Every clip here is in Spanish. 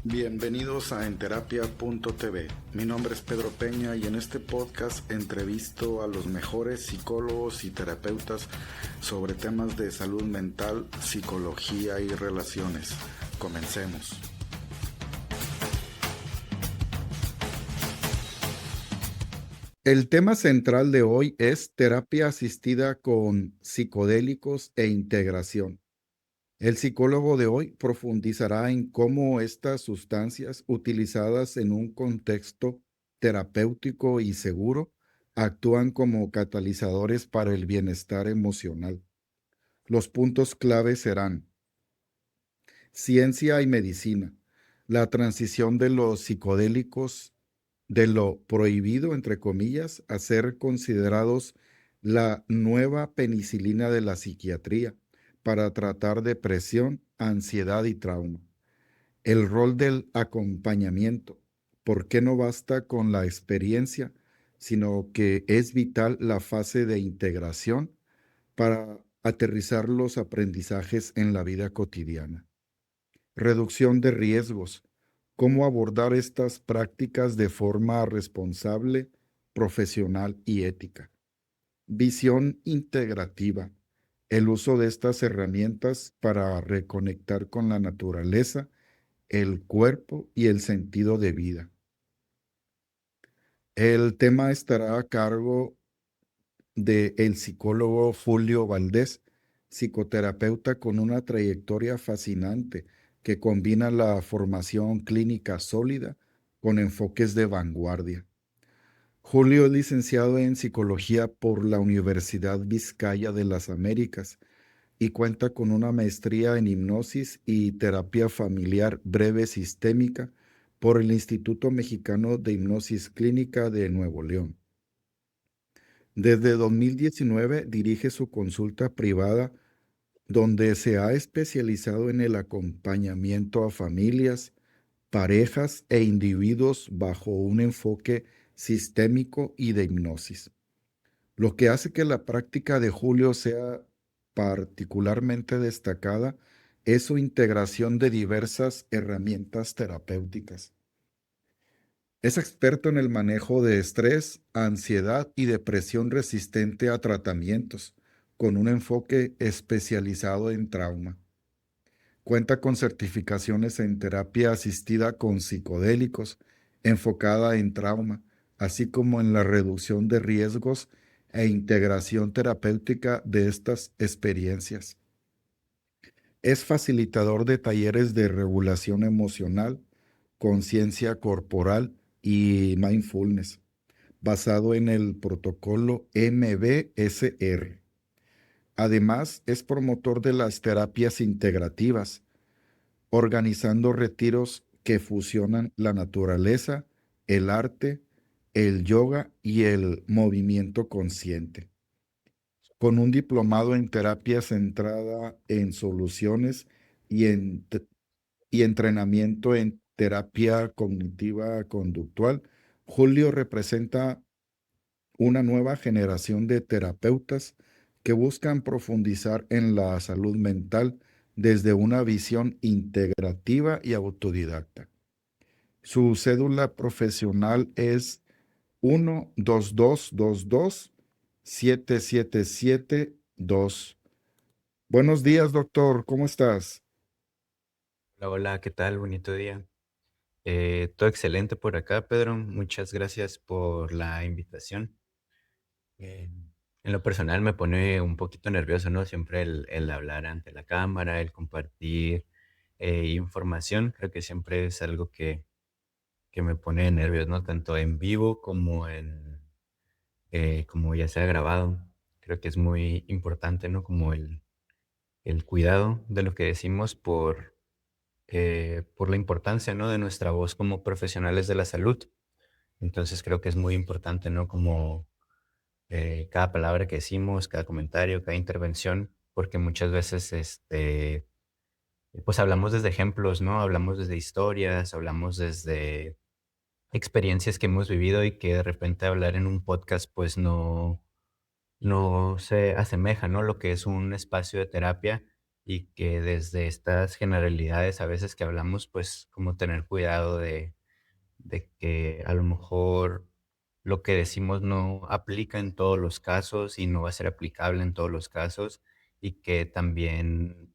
Bienvenidos a Enterapia.tv. Mi nombre es Pedro Peña y en este podcast entrevisto a los mejores psicólogos y terapeutas sobre temas de salud mental, psicología y relaciones. Comencemos. El tema central de hoy es terapia asistida con psicodélicos e integración. El psicólogo de hoy profundizará en cómo estas sustancias, utilizadas en un contexto terapéutico y seguro, actúan como catalizadores para el bienestar emocional. Los puntos clave serán ciencia y medicina, la transición de los psicodélicos de lo prohibido, entre comillas, a ser considerados la nueva penicilina de la psiquiatría para tratar depresión, ansiedad y trauma. El rol del acompañamiento. ¿Por qué no basta con la experiencia, sino que es vital la fase de integración para aterrizar los aprendizajes en la vida cotidiana? Reducción de riesgos. ¿Cómo abordar estas prácticas de forma responsable, profesional y ética? Visión integrativa. El uso de estas herramientas para reconectar con la naturaleza, el cuerpo y el sentido de vida. El tema estará a cargo del psicólogo Julio Valdés, psicoterapeuta con una trayectoria fascinante que combina la formación clínica sólida con enfoques de vanguardia. Julio es licenciado en psicología por la Universidad Vizcaya de las Américas y cuenta con una maestría en hipnosis y terapia familiar breve sistémica por el Instituto Mexicano de Hipnosis Clínica de Nuevo León. Desde 2019 dirige su consulta privada donde se ha especializado en el acompañamiento a familias, parejas e individuos bajo un enfoque sistémico y de hipnosis. Lo que hace que la práctica de Julio sea particularmente destacada es su integración de diversas herramientas terapéuticas. Es experto en el manejo de estrés, ansiedad y depresión resistente a tratamientos, con un enfoque especializado en trauma. Cuenta con certificaciones en terapia asistida con psicodélicos, enfocada en trauma, así como en la reducción de riesgos e integración terapéutica de estas experiencias. Es facilitador de talleres de regulación emocional, conciencia corporal y mindfulness, basado en el protocolo MBSR. Además, es promotor de las terapias integrativas, organizando retiros que fusionan la naturaleza, el arte, el yoga y el movimiento consciente. Con un diplomado en terapia centrada en soluciones y, y entrenamiento en terapia cognitiva conductual, Julio representa una nueva generación de terapeutas que buscan profundizar en la salud mental desde una visión integrativa y autodidacta. Su cédula profesional es 1-2222-777-2. Buenos días, doctor. ¿Cómo estás? Hola, hola, ¿qué tal? Bonito día. Todo excelente por acá, Pedro. Muchas gracias por la invitación. Eh, en lo personal me pone un poquito nervioso, ¿no? Siempre el hablar ante la cámara, el compartir información, creo que siempre es algo que me pone de nervios, ¿no? Tanto en vivo como como ya sea grabado. Creo que es muy importante, ¿no? Como el cuidado de lo que decimos por la importancia, ¿no? De nuestra voz como profesionales de la salud. Entonces creo que es muy importante, ¿no? Como cada palabra que decimos, cada comentario, cada intervención, porque muchas veces, pues hablamos desde ejemplos, ¿no? Hablamos desde historias, hablamos desde experiencias que hemos vivido y que de repente hablar en un podcast, pues no se asemeja, ¿no? Lo que es un espacio de terapia y que desde estas generalidades a veces que hablamos, pues como tener cuidado de que a lo mejor lo que decimos no aplica en todos los casos y no va a ser aplicable en todos los casos y que también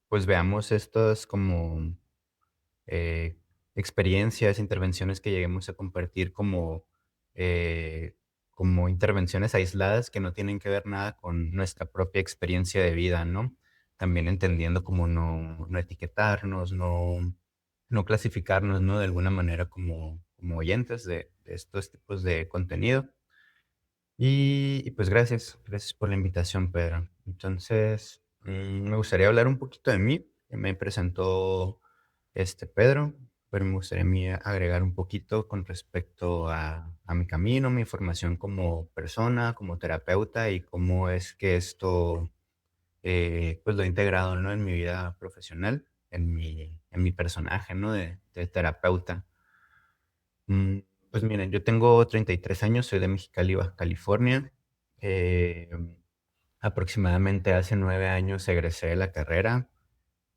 pues veamos estas como eh, experiencias, intervenciones que lleguemos a compartir eh, como intervenciones aisladas que no tienen que ver nada con nuestra propia experiencia de vida, ¿no? También entendiendo como no etiquetarnos, no clasificarnos, ¿no? De alguna manera como oyentes de estos tipos de contenido. Y pues gracias por la invitación, Pedro. Entonces, me gustaría hablar un poquito de mí. Me presentó Pedro, pero me gustaría a mí agregar un poquito con respecto a mi camino, mi formación como persona, como terapeuta y cómo es que esto pues lo he integrado, ¿no? En mi vida profesional, en mi personaje, ¿no? De terapeuta. Mm, pues miren, yo tengo 33 años, soy de Mexicali, Baja California. Eh, Aproximadamente hace 9 años egresé de la carrera.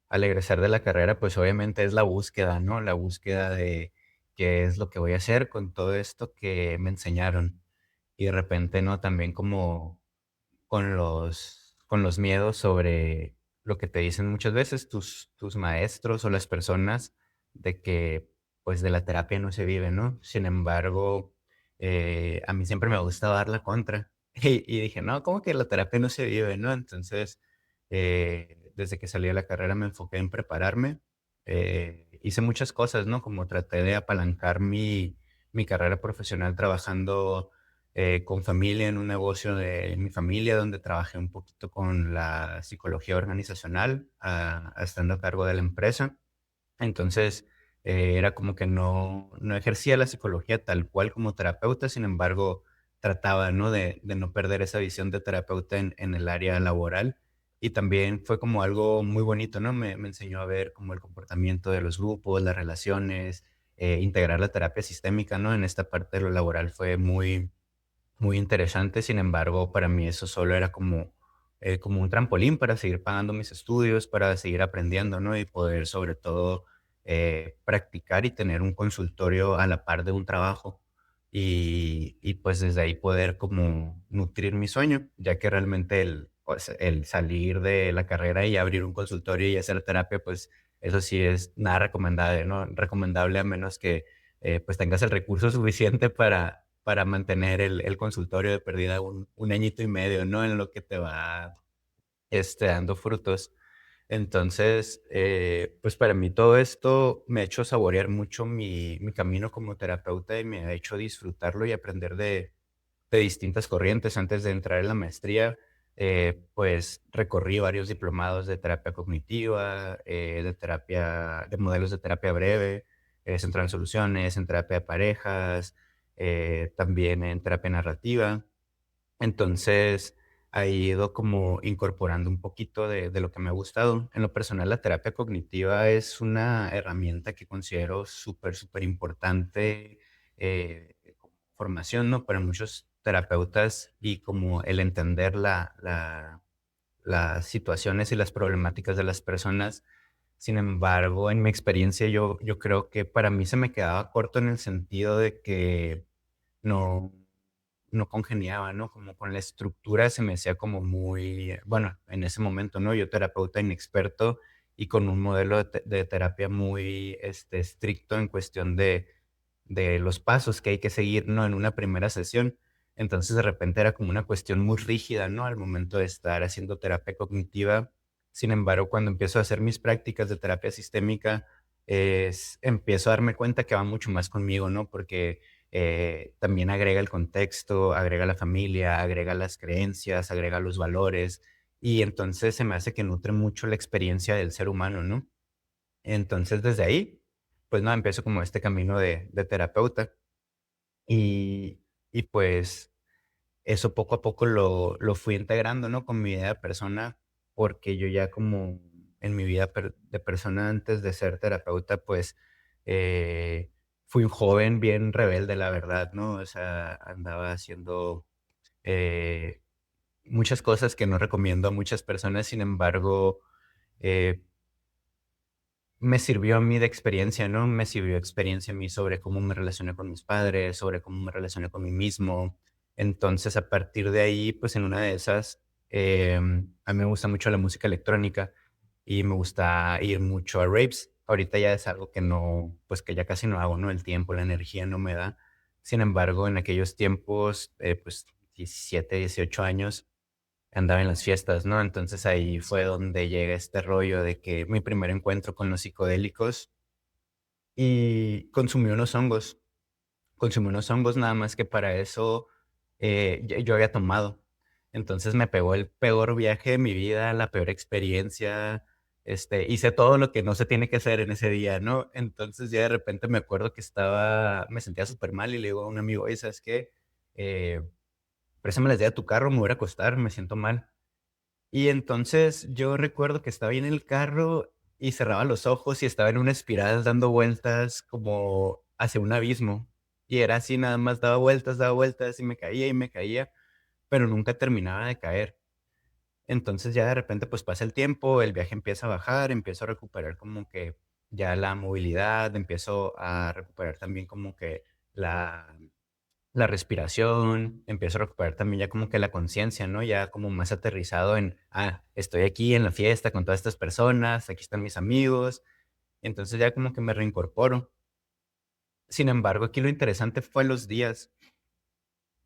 Al egresar de la carrera, pues obviamente es la búsqueda, ¿no? La búsqueda de qué es lo que voy a hacer con todo esto que me enseñaron. Y de repente, ¿no? También como con los miedos sobre lo que te dicen muchas veces tus maestros o las personas de que, pues, de la terapia no se vive, ¿no? Sin embargo, a mí siempre me ha gustado dar la contra. Y dije: "No, ¿cómo que la terapia no se vive?", ¿no? Entonces, desde que salí de la carrera me enfoqué en prepararme. Hice muchas cosas, ¿no? Como traté de apalancar mi carrera profesional trabajando con familia en un negocio de mi familia, donde trabajé un poquito con la psicología organizacional, estando a cargo de la empresa. Entonces, era como que no ejercía la psicología tal cual como terapeuta, sin embargo, trataba, ¿no? De no perder esa visión de terapeuta en el área laboral. Y también fue como algo muy bonito, ¿no? Me enseñó a ver como el comportamiento de los grupos, las relaciones, integrar la terapia sistémica, ¿no? En esta parte de lo laboral fue muy interesante. Sin embargo, para mí eso solo era como un trampolín para seguir pagando mis estudios, para seguir aprendiendo, ¿no? Y poder, sobre todo, practicar y tener un consultorio a la par de un trabajo. Y pues desde ahí poder como nutrir mi sueño, ya que realmente pues, el salir de la carrera y abrir un consultorio y hacer terapia, pues eso sí es nada recomendable, ¿no? Recomendable a menos que pues tengas el recurso suficiente para mantener el consultorio de perdida un añito y medio, ¿no? En lo que te va dando frutos. Entonces, pues para mí todo esto me ha hecho saborear mucho mi camino como terapeuta y me ha hecho disfrutarlo y aprender de distintas corrientes. Antes de entrar en la maestría, pues recorrí varios diplomados de terapia cognitiva, de terapia, de modelos de terapia breve, centrado en soluciones, en terapia de parejas, también en terapia narrativa. Entonces, he ido como incorporando un poquito de lo que me ha gustado. En lo personal, la terapia cognitiva es una herramienta que considero súper, súper importante como formación, ¿no? Para muchos terapeutas y como el entender las situaciones y las problemáticas de las personas. Sin embargo, en mi experiencia, yo creo que para mí se me quedaba corto en el sentido de que no no congeniaba, ¿no? Como con la estructura se me hacía como muy, bueno, en ese momento, ¿no? Yo terapeuta inexperto y con un modelo de terapia muy, estricto en cuestión de los pasos que hay que seguir, ¿no? En una primera sesión. Entonces, de repente era como una cuestión muy rígida, ¿no? Al momento de estar haciendo terapia cognitiva. Sin embargo, cuando empiezo a hacer mis prácticas de terapia sistémica, empiezo a darme cuenta que va mucho más conmigo, ¿no? Porque también agrega el contexto, agrega la familia, agrega las creencias, agrega los valores, y entonces se me hace que nutre mucho la experiencia del ser humano, ¿no? Entonces, desde ahí, pues nada, empiezo como este camino de terapeuta y, y pues eso poco a poco lo fui integrando, ¿no? Con mi vida de persona, porque yo ya como en mi vida de persona antes de ser terapeuta, pues eh, fui un joven bien rebelde, la verdad, ¿no? O sea, andaba haciendo eh, muchas cosas que no recomiendo a muchas personas, sin embargo, eh, me sirvió a mí de experiencia, ¿no? Me sirvió de experiencia a mí sobre cómo me relacioné con mis padres, sobre cómo me relacioné con mí mismo. Entonces, a partir de ahí, pues en una de esas, a mí me gusta mucho la música electrónica y me gusta ir mucho a raves. Ahorita ya es algo que no, pues que ya casi no hago, ¿no? El tiempo, la energía no me da. Sin embargo, en aquellos tiempos, pues 17, 18 años, andaba en las fiestas, ¿no? Entonces ahí fue donde llega este rollo de que mi primer encuentro con los psicodélicos y consumí unos hongos nada más que para eso yo había tomado. Entonces me pegó el peor viaje de mi vida, la peor experiencia, hice todo lo que no se tiene que hacer en ese día, ¿no? Entonces ya de repente me acuerdo que me sentía súper mal y le digo a un amigo, oye, ¿sabes qué? Eh, Préstame las llaves de tu carro, me voy a ir a acostar, me siento mal. Y entonces yo recuerdo que estaba ahí en el carro y cerraba los ojos y estaba en una espiral dando vueltas como hacia un abismo. Y era así, nada más daba vueltas y me caía, pero nunca terminaba de caer. Entonces ya de repente pues pasa el tiempo, el viaje empieza a bajar, empiezo a recuperar como que ya la movilidad, empiezo a recuperar también como que la la respiración, empiezo a recuperar también ya como que la conciencia, ¿no? Ya como más aterrizado en, estoy aquí en la fiesta con todas estas personas, aquí están mis amigos, y entonces ya como que me reincorporo. Sin embargo, aquí lo interesante fue los días,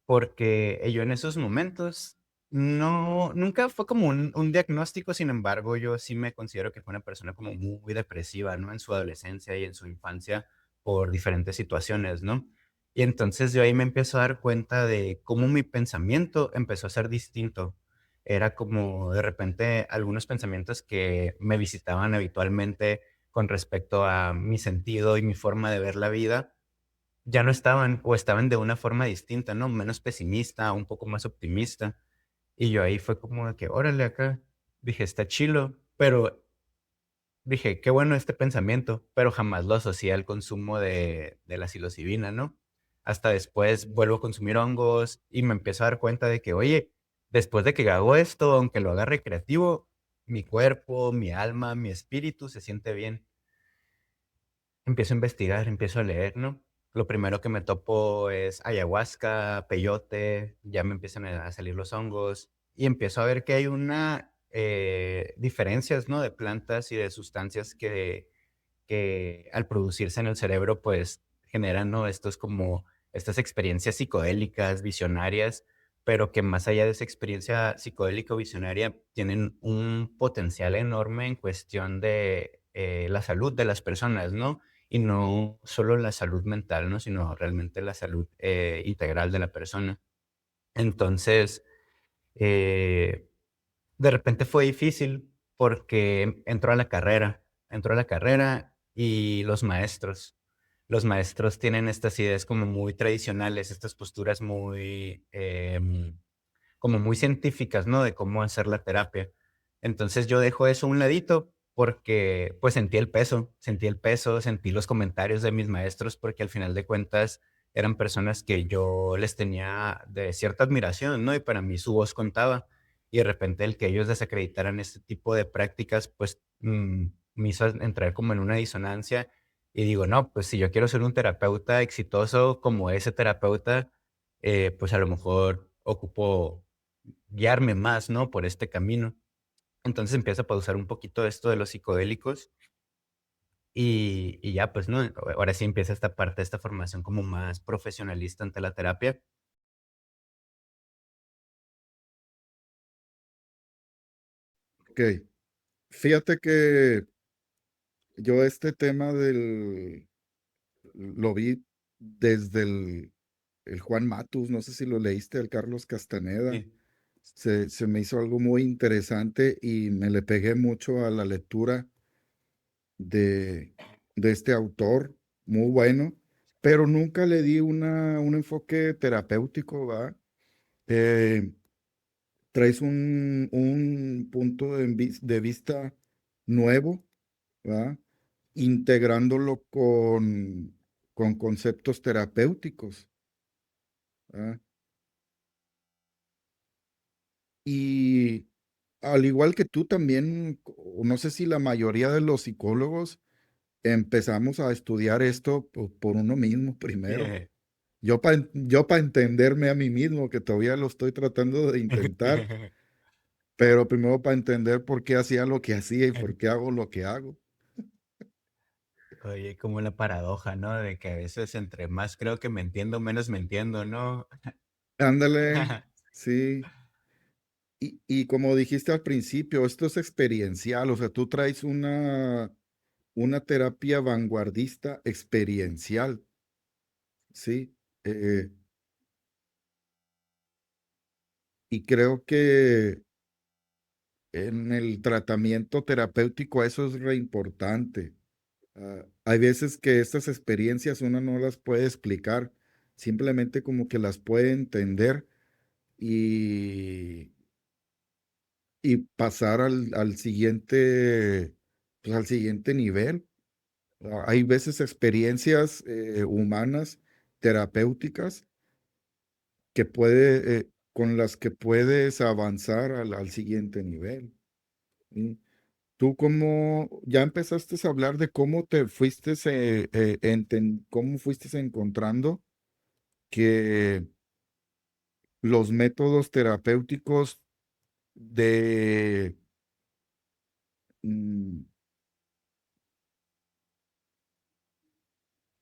porque yo en esos momentos nunca fue como un diagnóstico, sin embargo, yo sí me considero que fue una persona como muy depresiva, ¿no? En su adolescencia y en su infancia por diferentes situaciones, ¿no? Y entonces yo ahí me empiezo a dar cuenta de cómo mi pensamiento empezó a ser distinto. Era como de repente algunos pensamientos que me visitaban habitualmente con respecto a mi sentido y mi forma de ver la vida ya no estaban, o estaban de una forma distinta, ¿no? Menos pesimista, un poco más optimista. Y yo ahí fue como de que, órale acá. Dije, está chilo, pero dije, qué bueno este pensamiento, pero jamás lo asocié al consumo de la psilocibina, ¿no? Hasta después vuelvo a consumir hongos y me empiezo a dar cuenta de que, oye, después de que hago esto, aunque lo haga recreativo, mi cuerpo, mi alma, mi espíritu se siente bien. Empiezo a investigar, empiezo a leer, ¿no? Lo primero que me topo es ayahuasca, peyote, ya me empiezan a salir los hongos y empiezo a ver que hay una diferencias, ¿no? De plantas y de sustancias que al producirse en el cerebro, pues generan, ¿no? Estos como estas experiencias psicodélicas, visionarias, pero que más allá de esa experiencia psicodélica o visionaria, tienen un potencial enorme en cuestión de la salud de las personas, ¿no? Y no solo la salud mental, ¿no? Sino realmente la salud integral de la persona. Entonces, eh, de repente fue difícil porque entró a la carrera y los maestros tienen estas ideas como muy tradicionales, estas posturas muy, como muy científicas, ¿no? De cómo hacer la terapia. Entonces yo dejo eso a un ladito porque pues sentí el peso, sentí los comentarios de mis maestros porque al final de cuentas eran personas que yo les tenía de cierta admiración, ¿no? Y para mí su voz contaba. Y de repente el que ellos desacreditaran este tipo de prácticas, pues me hizo entrar como en una disonancia y digo, no, pues si yo quiero ser un terapeuta exitoso como ese terapeuta, pues a lo mejor ocupo guiarme más, ¿no? Por este camino. Entonces empiezo a pausar un poquito esto de los psicodélicos y ya, pues, ¿no? Ahora sí empieza esta parte, esta formación como más profesionalista ante la terapia. Ok, fíjate que yo este tema lo vi desde el Juan Matus, no sé si lo leíste, el Carlos Castaneda. Sí. Se me hizo algo muy interesante y me le pegué mucho a la lectura de, de este autor, muy bueno, pero nunca le di un enfoque terapéutico, ¿va? Eh, traes un punto de vista nuevo, ¿va? Integrándolo con conceptos terapéuticos, ¿va? Y al igual que tú también, o no sé si la mayoría de los psicólogos empezamos a estudiar esto por uno mismo primero. Sí. Yo para entenderme a mí mismo, que todavía lo estoy tratando de intentar, pero primero para entender por qué hacía lo que hacía y por qué hago lo que hago. Oye, como la paradoja, ¿no? De que a veces entre más creo que me entiendo, menos me entiendo, ¿no? Ándale, sí. Y como dijiste al principio, esto es experiencial, o sea, tú traes una terapia vanguardista experiencial, ¿sí? Eh, y creo que en el tratamiento terapéutico eso es re importante. Hay veces que estas experiencias uno no las puede explicar, simplemente como que las puede entender y, y pasar al siguiente, pues al siguiente nivel. Hay veces experiencias humanas, terapéuticas, con las que puedes avanzar al siguiente nivel. ¿Sí? ¿Tú cómo ya empezaste a hablar de cómo te fuiste, cómo fuiste encontrando que los métodos terapéuticos de mm,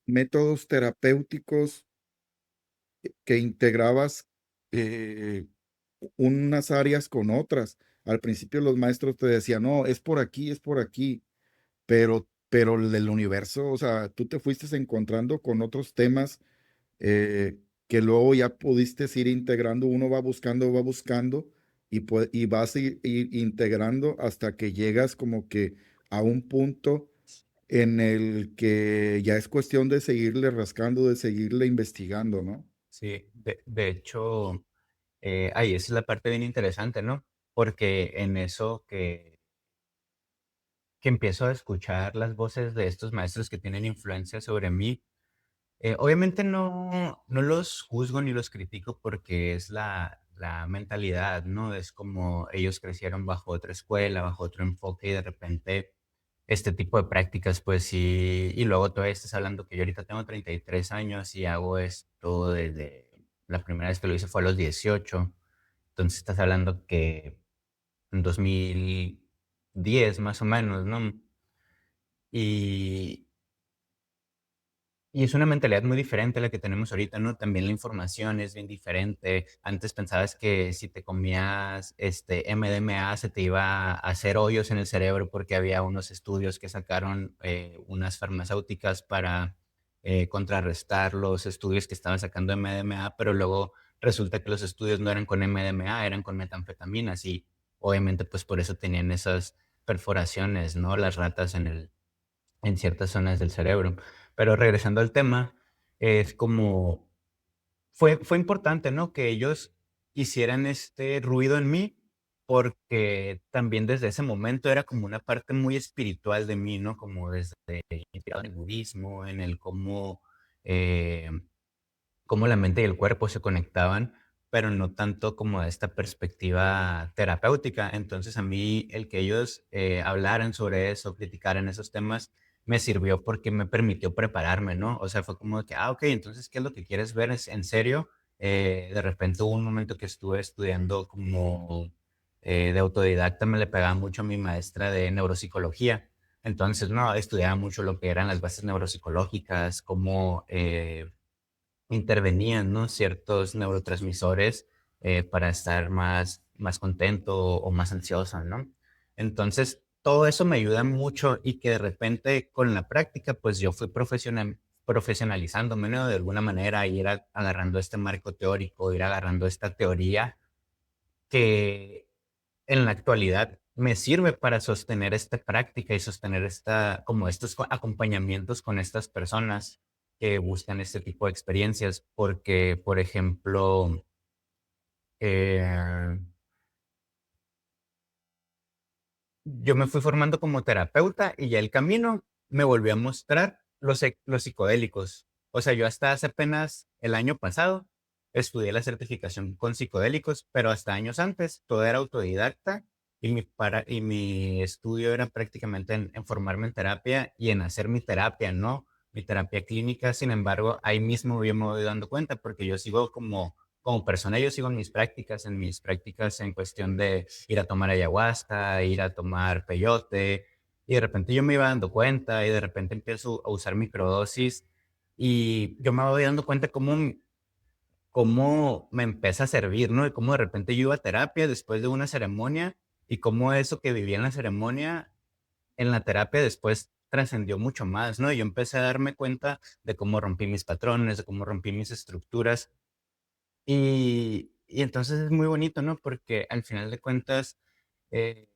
métodos terapéuticos que integrabas eh, unas áreas con otras? Al principio los maestros te decían, no, es por aquí, pero el del universo, o sea, tú te fuiste encontrando con otros temas que luego ya pudiste ir integrando, uno va buscando y vas ir integrando hasta que llegas como que a un punto en el que ya es cuestión de seguirle rascando, de seguirle investigando, ¿no? Sí, de hecho, ahí esa es la parte bien interesante, ¿no? Porque en eso que empiezo a escuchar las voces de estos maestros que tienen influencia sobre mí, obviamente no los juzgo ni los critico porque es la mentalidad, ¿no? Es como ellos crecieron bajo otra escuela, bajo otro enfoque y de repente este tipo de prácticas, pues sí, y luego todavía estás hablando que yo ahorita tengo 33 años y hago esto desde la primera vez que lo hice fue a los 18, entonces estás hablando que en 2010 más o menos, ¿no? Y, Y es una mentalidad muy diferente a la que tenemos ahorita, ¿no? También la información es bien diferente. Antes pensabas que si te comías, MDMA se te iba a hacer hoyos en el cerebro porque había unos estudios que sacaron, unas farmacéuticas para, contrarrestar los estudios que estaban sacando MDMA, pero luego resulta que los estudios no eran con MDMA, eran con metanfetaminas y obviamente, pues, por eso tenían esas perforaciones, ¿no? Las ratas en ciertas zonas del cerebro. Pero regresando al tema, es como fue importante, ¿no? Que ellos hicieran este ruido en mí, porque también desde ese momento era como una parte muy espiritual de mí, ¿no? Como desde inspirado en el budismo, en el eh, cómo la mente y el cuerpo se conectaban, pero no tanto como a esta perspectiva terapéutica. Entonces, a mí el que ellos hablaran sobre eso, criticaran esos temas, me sirvió porque me permitió prepararme, ¿no? O sea, fue como de que, ok, entonces, ¿qué es lo que quieres ver? ¿Es en serio? De repente hubo un momento que estuve estudiando como de autodidacta, me le pegaba mucho a mi maestra de neuropsicología. Entonces, no, estudiaba mucho lo que eran las bases neuropsicológicas, cómo intervenían, ¿no? Ciertos neurotransmisores para estar más contento o más ansioso, ¿no? Entonces, todo eso me ayuda mucho y que de repente con la práctica, pues yo fui profesionalizándome, ¿no? De alguna manera, agarrando este marco teórico, ir agarrando esta teoría que en la actualidad me sirve para sostener esta práctica y sostener como estos acompañamientos con estas personas que buscan este tipo de experiencias, porque, por ejemplo, eh, yo me fui formando como terapeuta y ya el camino me volvió a mostrar los psicodélicos. O sea, yo hasta hace apenas el año pasado estudié la certificación con psicodélicos, pero hasta años antes todo era autodidacta y mi estudio era prácticamente en formarme en terapia y en hacer mi terapia, ¿no? Mi terapia clínica. Sin embargo, ahí mismo yo me voy dando cuenta porque yo sigo como persona, yo sigo en mis prácticas en cuestión de ir a tomar ayahuasca, ir a tomar peyote, y de repente yo me iba dando cuenta y de repente empiezo a usar microdosis y yo me voy dando cuenta cómo me empieza a servir, ¿no? Y cómo de repente yo iba a terapia después de una ceremonia y cómo eso que viví en la ceremonia, en la terapia después trascendió mucho más, ¿no? Y yo empecé a darme cuenta de cómo rompí mis patrones, de cómo rompí mis estructuras. Y entonces es muy bonito, ¿no? Porque al final de cuentas, eh,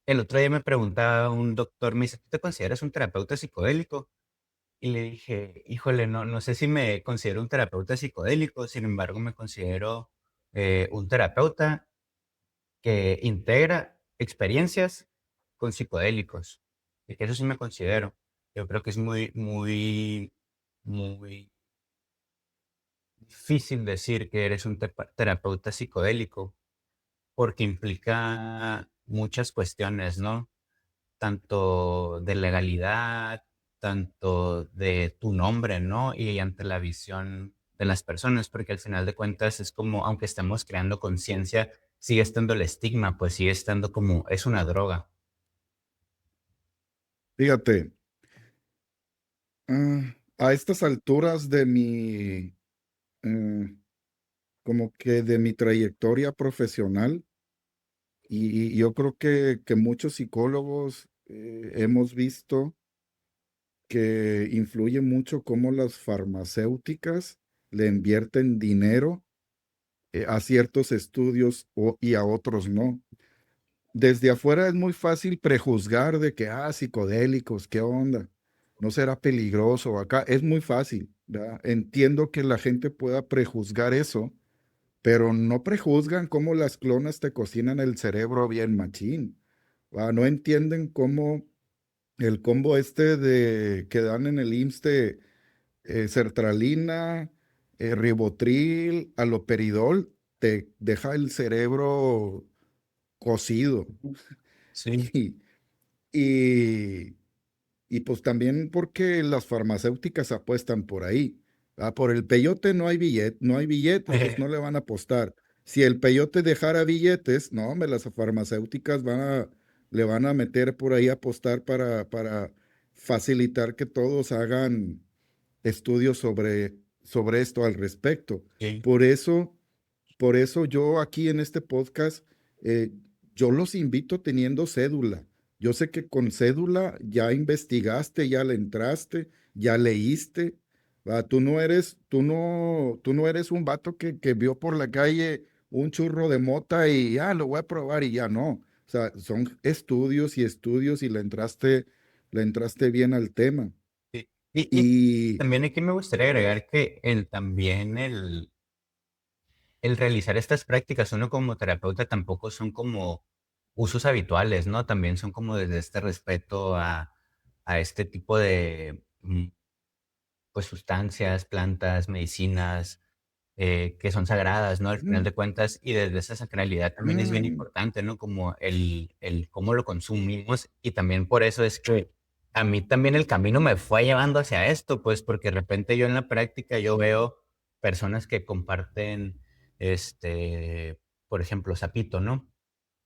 el otro día me preguntaba un doctor, me dice, ¿tú te consideras un terapeuta psicodélico? Y le dije, híjole, no sé si me considero un terapeuta psicodélico, sin embargo, me considero un terapeuta que integra experiencias con psicodélicos. Y que eso sí me considero. Yo creo que es muy difícil decir que eres un terapeuta psicodélico porque implica muchas cuestiones, ¿no? Tanto de legalidad, tanto de tu nombre, ¿no? Y ante la visión de las personas, porque al final de cuentas es como, aunque estemos creando conciencia, sigue estando el estigma, pues sigue estando como, es una droga. Fíjate, a estas alturas de eh, como que de mi trayectoria profesional, y yo creo que muchos psicólogos hemos visto que influye mucho cómo las farmacéuticas le invierten dinero a ciertos estudios y a otros no. Desde afuera es muy fácil prejuzgar de que, psicodélicos, ¿qué onda? ¿No será peligroso? Acá es muy fácil, ¿verdad? Entiendo que la gente pueda prejuzgar eso, pero no prejuzgan cómo las clonas te cocinan el cerebro bien machín. No entienden cómo el combo este de que dan en el IMSS de sertralina, ribotril, aloperidol, te deja el cerebro cocido. Sí. Y, y, y pues también porque las farmacéuticas apuestan por ahí. Por el peyote no hay billetes, pues no le van a apostar. Si el peyote dejara billetes, no, hombre, las farmacéuticas le van a meter por ahí a apostar para facilitar que todos hagan estudios sobre esto al respecto. Sí. Por eso, por eso yo aquí en este podcast, eh, yo los invito teniendo cédula. Yo sé que con cédula ya investigaste, ya le entraste, ya leíste. Tú no eres un vato que vio por la calle un churro de mota y ya lo voy a probar y ya no. O sea, son estudios y estudios y le entraste bien al tema. Sí. Y Y también aquí me gustaría agregar que el realizar estas prácticas, uno como terapeuta tampoco son como usos habituales, ¿no? También son como desde este respeto a este tipo de, pues, sustancias, plantas, medicinas, que son sagradas, ¿no? Al final mm, de cuentas, y desde esa sacralidad también es bien mm, importante, ¿no? Como el cómo lo consumimos, y también por eso es que a mí también el camino me fue llevando hacia esto, pues, porque de repente yo en la práctica yo veo personas que comparten, por ejemplo, sapito, ¿no?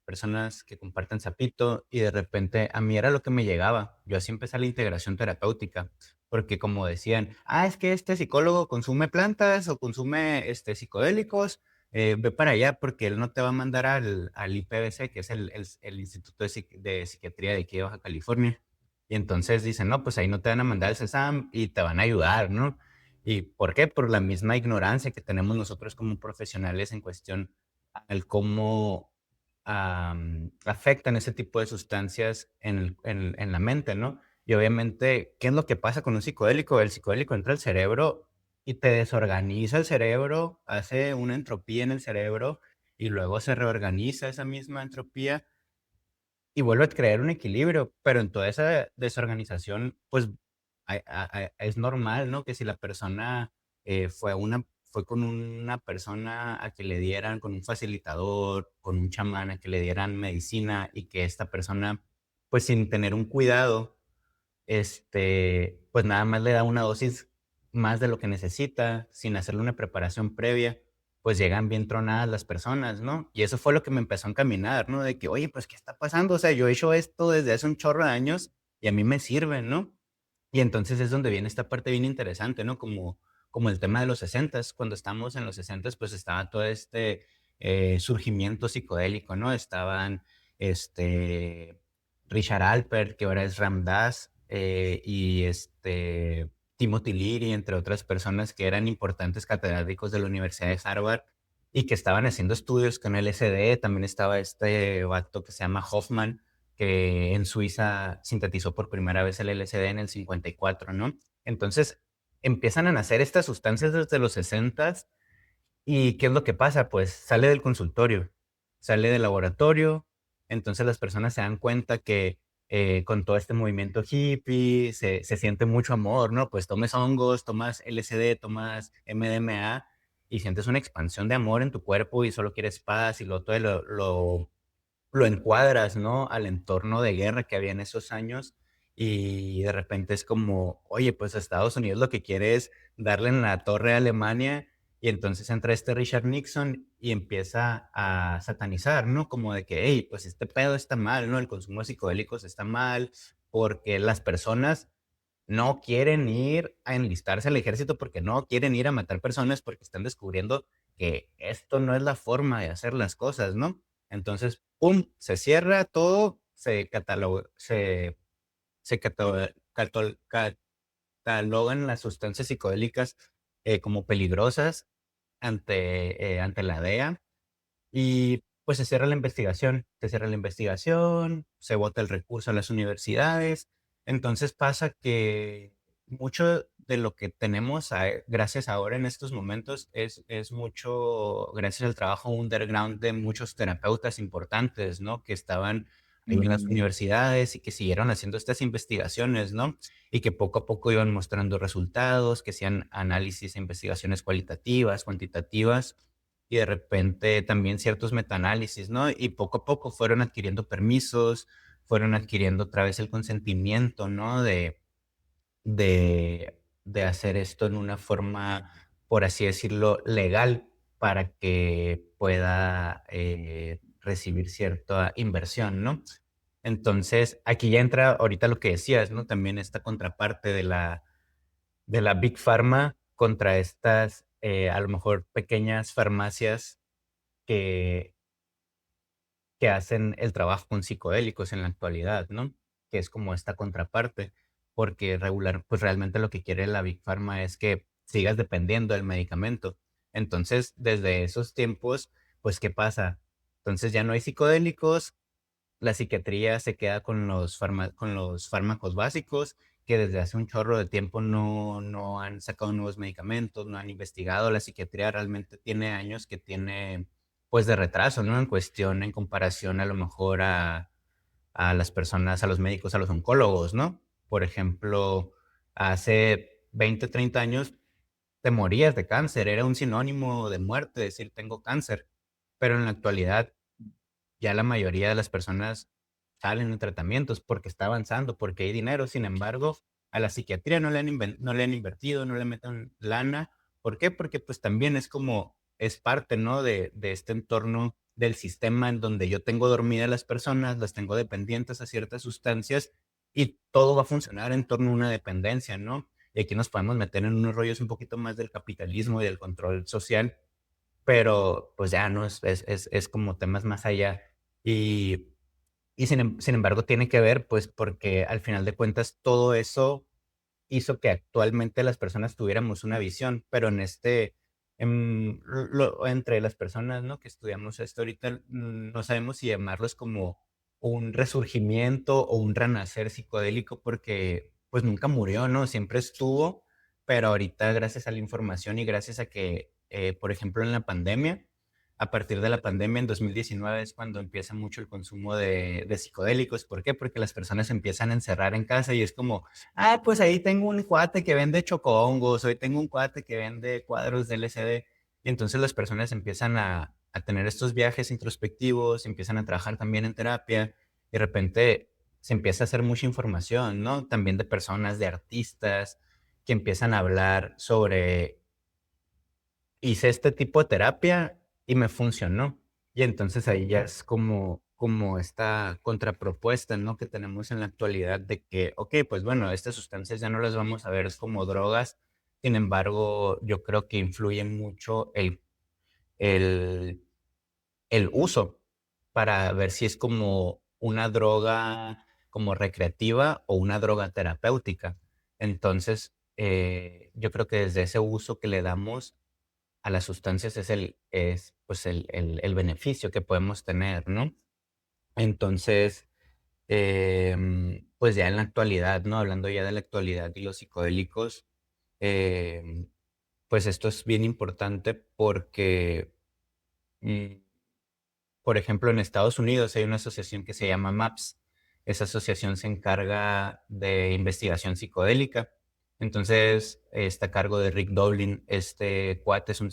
Personas que comparten sapito y de repente a mí era lo que me llegaba. Yo así empecé la integración terapéutica, porque como decían, es que este psicólogo consume plantas o consume psicodélicos, ve para allá porque él no te va a mandar al IPBC, que es el Instituto de Psiquiatría de aquí de Baja California. Y entonces dicen, no, pues ahí no te van a mandar al CESAM y te van a ayudar, ¿no? ¿Y por qué? Por la misma ignorancia que tenemos nosotros como profesionales en cuestión al cómo afectan ese tipo de sustancias en la mente, ¿no? Y obviamente, ¿qué es lo que pasa con un psicodélico? El psicodélico entra al cerebro y te desorganiza el cerebro, hace una entropía en el cerebro y luego se reorganiza esa misma entropía y vuelve a crear un equilibrio, pero en toda esa desorganización, pues es normal, ¿no? Que si la persona fue con una persona a que le dieran, con un facilitador, con un chamán a que le dieran medicina y que esta persona, pues sin tener un cuidado, pues nada más le da una dosis más de lo que necesita, sin hacerle una preparación previa, pues llegan bien tronadas las personas, ¿no? Y eso fue lo que me empezó a encaminar, ¿no? De que, oye, pues, ¿qué está pasando? O sea, yo he hecho esto desde hace un chorro de años y a mí me sirve, ¿no? Y entonces es donde viene esta parte bien interesante, ¿no? Como el tema de los sesentas. Cuando estamos en los sesentas, pues estaba todo este surgimiento psicodélico, ¿no? Estaban este, Richard Alpert, que ahora es Ram Dass, y Timothy Leary, entre otras personas que eran importantes catedráticos de la Universidad de Harvard y que estaban haciendo estudios con LSD. También estaba este vato que se llama Hoffman, que en Suiza sintetizó por primera vez el LSD en el 54, ¿no? Entonces, empiezan a nacer estas sustancias desde los 60. ¿Y qué es lo que pasa? Pues sale del consultorio, sale del laboratorio, entonces las personas se dan cuenta que con todo este movimiento hippie se siente mucho amor, ¿no? Pues tomes hongos, tomas LSD, tomas MDMA y sientes una expansión de amor en tu cuerpo y solo quieres paz y luego todo lo encuadras, ¿no? Al entorno de guerra que había en esos años y de repente es como, oye, pues Estados Unidos lo que quiere es darle en la torre a Alemania y entonces entra este Richard Nixon y empieza a satanizar, ¿no? Como de que, hey, pues este pedo está mal, ¿no? El consumo de psicodélicos está mal porque las personas no quieren ir a enlistarse al ejército porque no quieren ir a matar personas porque están descubriendo que esto no es la forma de hacer las cosas, ¿no? Entonces, ¡pum!, se cierra todo, se catalogan las sustancias psicodélicas como peligrosas ante la DEA y pues se cierra la investigación, se bota el recurso a las universidades. Entonces pasa que mucho de lo que tenemos gracias ahora en estos momentos es mucho gracias al trabajo underground de muchos terapeutas importantes, ¿no? Que estaban ahí en las universidades y que siguieron haciendo estas investigaciones, ¿no? Y que poco a poco iban mostrando resultados, que hacían análisis e investigaciones cualitativas, cuantitativas y de repente también ciertos metaanálisis, ¿no? Y poco a poco fueron adquiriendo permisos, fueron adquiriendo otra vez el consentimiento, ¿no? De hacer esto en una forma, por así decirlo, legal para que pueda recibir cierta inversión, ¿no? Entonces, aquí ya entra ahorita lo que decías, ¿no? También esta contraparte de la Big Pharma contra estas, a lo mejor, pequeñas farmacias que, que hacen el trabajo con psicodélicos en la actualidad, ¿no? Que es como esta contraparte, porque pues realmente lo que quiere la Big Pharma es que sigas dependiendo del medicamento. Entonces, desde esos tiempos, pues, ¿qué pasa? Entonces ya no hay psicodélicos, la psiquiatría se queda con los fármacos básicos, que desde hace un chorro de tiempo no han sacado nuevos medicamentos, no han investigado. La psiquiatría realmente tiene años que tiene, pues, de retraso, ¿no? En cuestión, en comparación a lo mejor a las personas, a los médicos, a los oncólogos, ¿no? Por ejemplo, hace 20, 30 años te morías de cáncer, era un sinónimo de muerte decir tengo cáncer, pero en la actualidad ya la mayoría de las personas salen en tratamientos porque está avanzando, porque hay dinero. Sin embargo, a la psiquiatría no le han invertido, no le meten lana. ¿Por qué? Porque pues también es parte, ¿no? De este entorno del sistema en donde yo tengo dormidas las personas, las tengo dependientes a ciertas sustancias y todo va a funcionar en torno a una dependencia, ¿no? Y aquí nos podemos meter en unos rollos un poquito más del capitalismo y del control social, pero pues ya no es como temas más allá. Y, y sin embargo tiene que ver, pues porque al final de cuentas todo eso hizo que actualmente las personas tuviéramos una visión, pero entre las personas, ¿no? Que estudiamos esto ahorita, no sabemos si llamarlos como un resurgimiento o un renacer psicodélico porque pues nunca murió, ¿no? Siempre estuvo, pero ahorita gracias a la información y gracias a que, por ejemplo, en la pandemia, a partir de la pandemia en 2019 es cuando empieza mucho el consumo de psicodélicos. ¿Por qué? Porque las personas se empiezan a encerrar en casa y es como, ah, pues ahí tengo un cuate que vende chocongos, hoy tengo un cuate que vende cuadros de LCD. Y entonces las personas empiezan a tener estos viajes introspectivos, empiezan a trabajar también en terapia y de repente se empieza a hacer mucha información, ¿no? También de personas, de artistas que empiezan a hablar sobre hice este tipo de terapia y me funcionó. Y entonces ahí ya es como esta contrapropuesta, ¿no? Que tenemos en la actualidad de que, ok, pues bueno, estas sustancias ya no las vamos a ver como drogas. Sin embargo, yo creo que influye mucho el, el uso para ver si es como una droga como recreativa o una droga terapéutica. Entonces, yo creo que desde ese uso que le damos a las sustancias es pues el beneficio que podemos tener, ¿no? Entonces, pues ya en la actualidad, ¿no? Hablando ya de la actualidad y los psicodélicos, em, pues esto es bien importante porque, mm, por ejemplo, en Estados Unidos hay una asociación que se llama MAPS. Esa asociación se encarga de investigación psicodélica. Entonces, está a cargo de Rick Doblin. Este cuate es un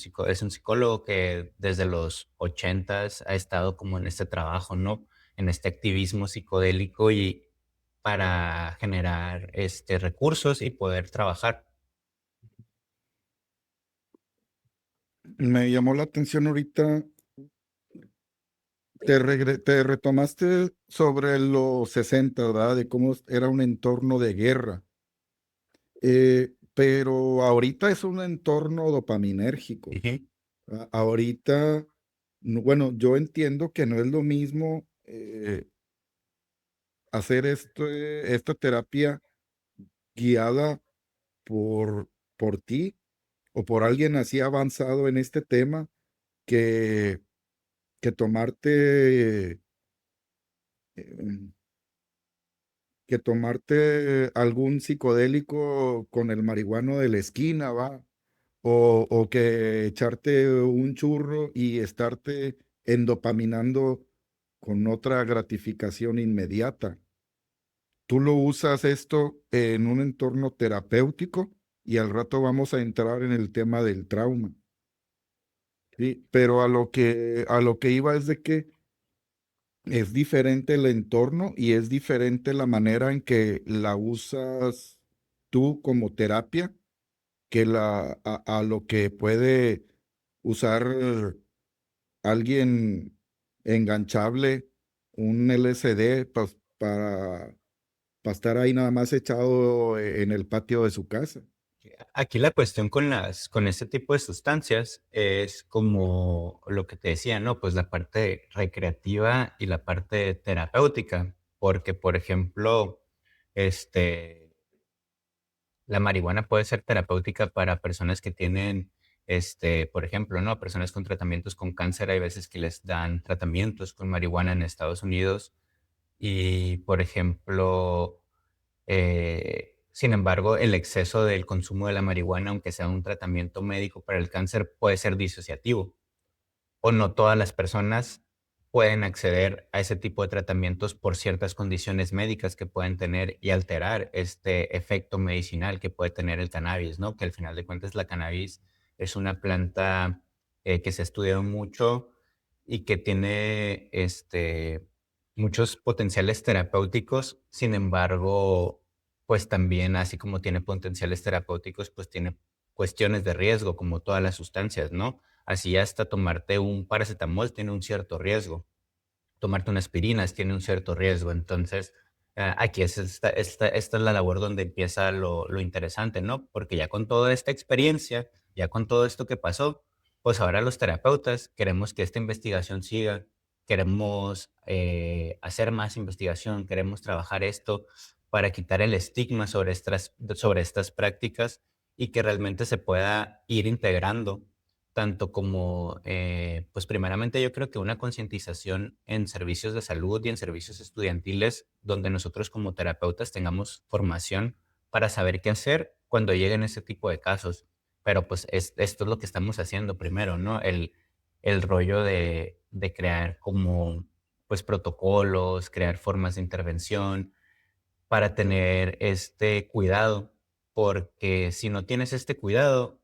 psicólogo que desde los ochentas ha estado como en este trabajo, ¿no? En este activismo psicodélico y para generar recursos y poder trabajar. Me llamó la atención ahorita, te retomaste sobre los 60, ¿verdad? De cómo era un entorno de guerra. Pero ahorita es un entorno dopaminérgico. Ujú. Ahorita, bueno, yo entiendo que no es lo mismo hacer esta terapia guiada por, por ti o por alguien así avanzado en este tema que, que tomarte, eh, que tomarte algún psicodélico con el marihuano de la esquina, ¿va? O que echarte un churro y estarte endopaminando con otra gratificación inmediata. Tú lo usas esto en un entorno terapéutico y al rato vamos a entrar en el tema del trauma, ¿sí? Pero a lo que iba es de que es diferente el entorno y es diferente la manera en que la usas tú como terapia que a lo que puede usar alguien enganchable, un LSD, pues, para estar ahí nada más echado en el patio de su casa. Aquí la cuestión con este tipo de sustancias es como lo que te decía, ¿no? Pues la parte recreativa y la parte terapéutica, porque por ejemplo, este, la marihuana puede ser terapéutica para personas que tienen, por ejemplo, ¿no? Personas con tratamientos con cáncer, hay veces que les dan tratamientos con marihuana en Estados Unidos y, por ejemplo, sin embargo, el exceso del consumo de la marihuana, aunque sea un tratamiento médico para el cáncer, puede ser disociativo. O no todas las personas pueden acceder a ese tipo de tratamientos por ciertas condiciones médicas que pueden tener y alterar este efecto medicinal que puede tener el cannabis, ¿no? Que al final de cuentas la cannabis es una planta que se ha estudiado mucho y que tiene muchos potenciales terapéuticos. Sin embargo, pues también, así como tiene potenciales terapéuticos, pues tiene cuestiones de riesgo, como todas las sustancias, ¿no? Así hasta tomarte un paracetamol tiene un cierto riesgo, tomarte unas aspirinas tiene un cierto riesgo. Entonces, aquí esta es la labor donde empieza lo interesante, ¿no? Porque ya con toda esta experiencia, ya con todo esto que pasó, pues ahora los terapeutas queremos que esta investigación siga, queremos hacer más investigación, queremos trabajar esto para quitar el estigma sobre estas prácticas y que realmente se pueda ir integrando tanto como, pues primeramente yo creo que una concientización en servicios de salud y en servicios estudiantiles, donde nosotros como terapeutas tengamos formación para saber qué hacer cuando lleguen ese tipo de casos. Pero pues esto es lo que estamos haciendo primero, ¿no? el rollo de crear como, pues, protocolos, crear formas de intervención para tener este cuidado, porque si no tienes este cuidado,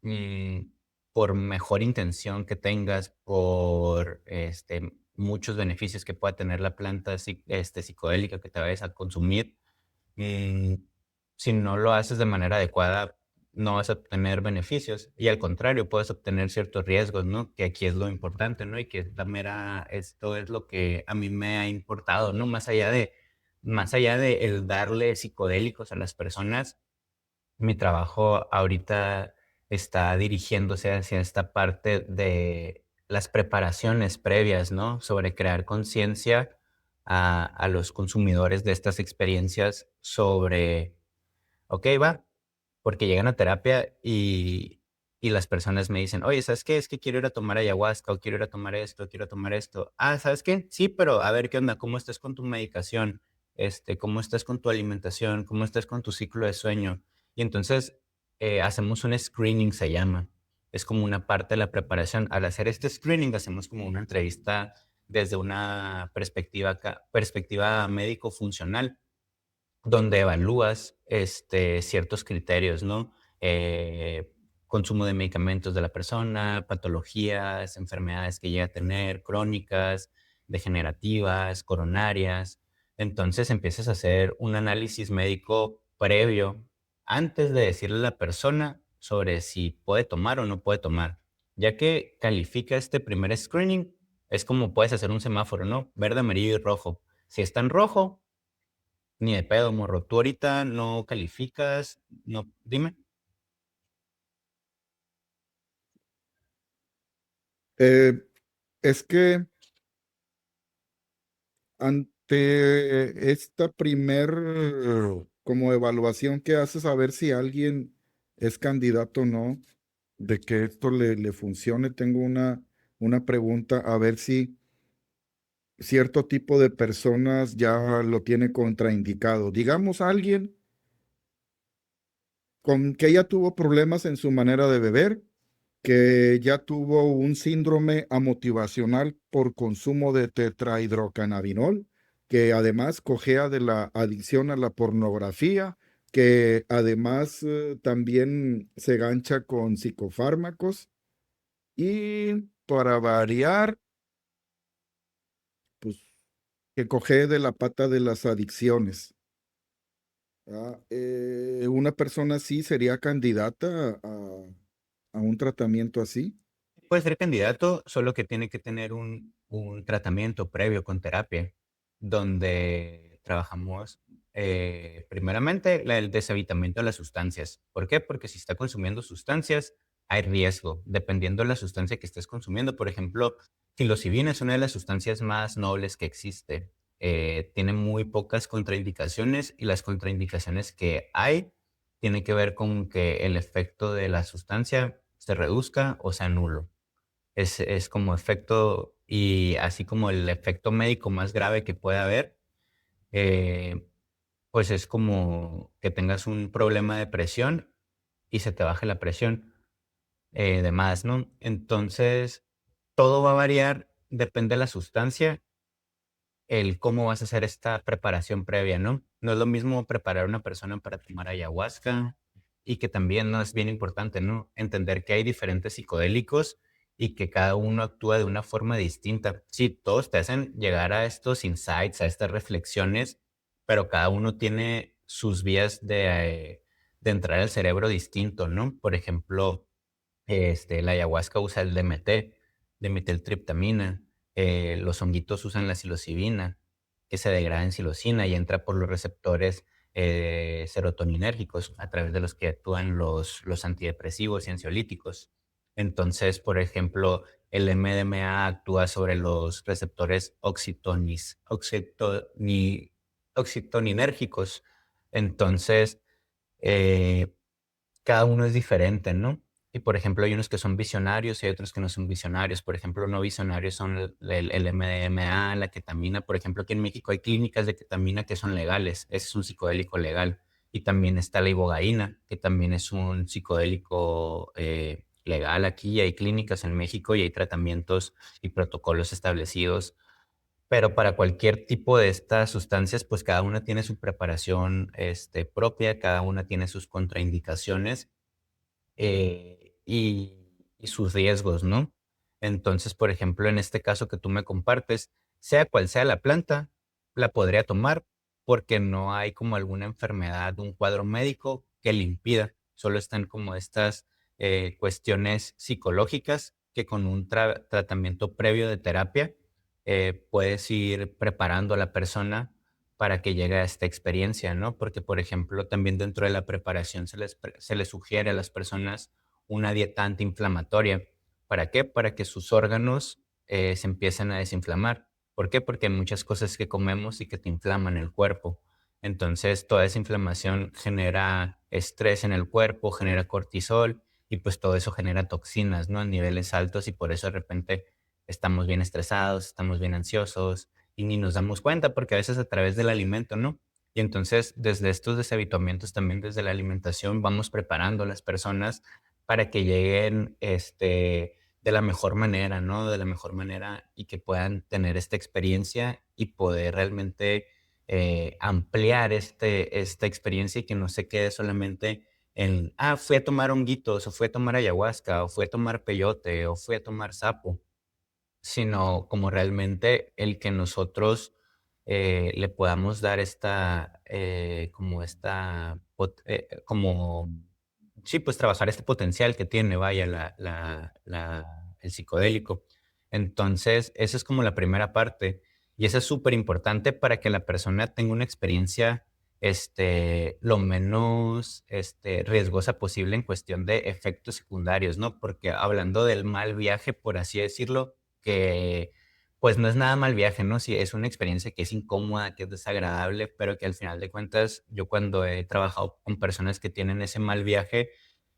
mm, por mejor intención que tengas, por, muchos beneficios que pueda tener la planta psicodélica que te vayas a consumir, mm, si no lo haces de manera adecuada, no vas a obtener beneficios y al contrario, puedes obtener ciertos riesgos, ¿no? Que aquí es lo importante, ¿no? Y que esto es lo que a mí me ha importado, ¿no? Más allá de el darle psicodélicos a las personas, mi trabajo ahorita está dirigiéndose hacia esta parte de las preparaciones previas, ¿no? Sobre crear conciencia a los consumidores de estas experiencias sobre, ok, va, porque llegan a terapia y las personas me dicen, oye, ¿sabes qué? Es que quiero ir a tomar ayahuasca o quiero ir a tomar esto, quiero tomar esto. Ah, ¿sabes qué? Sí, pero a ver qué onda, cómo estás con tu medicación, cómo estás con tu alimentación, cómo estás con tu ciclo de sueño. Y entonces hacemos un screening, se llama. Es como una parte de la preparación. Al hacer este screening, hacemos como una entrevista desde una perspectiva médico-funcional donde evalúas, ciertos criterios, ¿no? Consumo de medicamentos de la persona, patologías, enfermedades que llega a tener, crónicas, degenerativas, coronarias. Entonces empiezas a hacer un análisis médico previo antes de decirle a la persona sobre si puede tomar o no puede tomar. Ya que califica este primer screening, es como puedes hacer un semáforo, ¿no? Verde, amarillo y rojo. Si está en rojo, ni de pedo, morro. Tú ahorita no calificas, no, dime. Eh, es que ante esta primer como evaluación que haces a ver si alguien es candidato o no, de que esto le funcione, tengo una pregunta a ver si cierto tipo de personas ya lo tiene contraindicado. Digamos alguien con que ya tuvo problemas en su manera de beber, que ya tuvo un síndrome amotivacional por consumo de tetrahidrocannabinol, que además cojea de la adicción a la pornografía, que además también se gancha con psicofármacos y para variar, pues que cojee de la pata de las adicciones. Una persona así sería candidata a un tratamiento así. Puede ser candidato, solo que tiene que tener un tratamiento previo con terapia, donde trabajamos, primeramente, el deshabitamiento de las sustancias. ¿Por qué? Porque si está consumiendo sustancias, hay riesgo, dependiendo de la sustancia que estés consumiendo. Por ejemplo, psilocibina es una de las sustancias más nobles que existe. Tiene muy pocas contraindicaciones y las contraindicaciones que hay tienen que ver con que el efecto de la sustancia se reduzca o sea nulo. Es como efecto y así como el efecto médico más grave que puede haber, eh, pues es como que tengas un problema de presión y se te baje la presión, de más, ¿no? Entonces, todo va a variar, depende de la sustancia, el cómo vas a hacer esta preparación previa, ¿no? No es lo mismo preparar a una persona para tomar ayahuasca y que también, ¿no? Es bien importante, ¿no? Entender que hay diferentes psicodélicos y que cada uno actúa de una forma distinta. Sí, todos te hacen llegar a estos insights, a estas reflexiones, pero cada uno tiene sus vías de entrar al cerebro distinto, ¿no? Por ejemplo, la ayahuasca usa el DMT, dimetiltriptamina. Los honguitos usan la psilocibina, que se degrada en psilocina y entra por los receptores serotoninérgicos a través de los que actúan los antidepresivos y ansiolíticos. Entonces, por ejemplo, el MDMA actúa sobre los receptores oxitoninérgicos. Entonces, eh, cada uno es diferente, ¿no? Y, por ejemplo, hay unos que son visionarios y hay otros que no son visionarios. Por ejemplo, no visionarios son el MDMA, la ketamina. Por ejemplo, aquí en México hay clínicas de ketamina que son legales. Ese es un psicodélico legal. Y también está la ibogaína, que también es un psicodélico legal aquí, hay clínicas en México y hay tratamientos y protocolos establecidos, pero para cualquier tipo de estas sustancias, pues cada una tiene su preparación, propia, cada una tiene sus contraindicaciones y sus riesgos, ¿no? Entonces, por ejemplo, en este caso que tú me compartes, sea cual sea la planta, la podría tomar porque no hay como alguna enfermedad, un cuadro médico que le impida. Solo están como estas cuestiones psicológicas que con un tratamiento previo de terapia puedes ir preparando a la persona para que llegue a esta experiencia, ¿no? Porque, por ejemplo, también dentro de la preparación se les sugiere a las personas una dieta antiinflamatoria. ¿Para qué? Para que sus órganos se empiecen a desinflamar. ¿Por qué? Porque hay muchas cosas que comemos y que te inflaman el cuerpo. Entonces, toda esa inflamación genera estrés en el cuerpo, genera cortisol y pues todo eso genera toxinas, ¿no? A niveles altos y por eso de repente estamos bien estresados, estamos bien ansiosos, y ni nos damos cuenta, porque a veces a través del alimento, ¿no? Y entonces, desde estos deshabituamientos, también desde la alimentación, vamos preparando a las personas para que lleguen, de la mejor manera, ¿no? De la mejor manera y que puedan tener esta experiencia y poder realmente ampliar esta experiencia y que no se quede solamente en, fui a tomar honguitos, o fui a tomar ayahuasca, o fui a tomar peyote, o fui a tomar sapo, sino como realmente el que nosotros, le podamos dar esta, como esta como sí, pues trabajar este potencial que tiene, vaya, el psicodélico. Entonces, esa es como la primera parte, y esa es súper importante para que la persona tenga una experiencia, lo menos, riesgosa posible en cuestión de efectos secundarios, ¿no? Porque hablando del mal viaje, por así decirlo, que, pues, no es nada mal viaje, ¿no? Sí, es una experiencia que es incómoda, que es desagradable, pero que al final de cuentas, yo cuando he trabajado con personas que tienen ese mal viaje,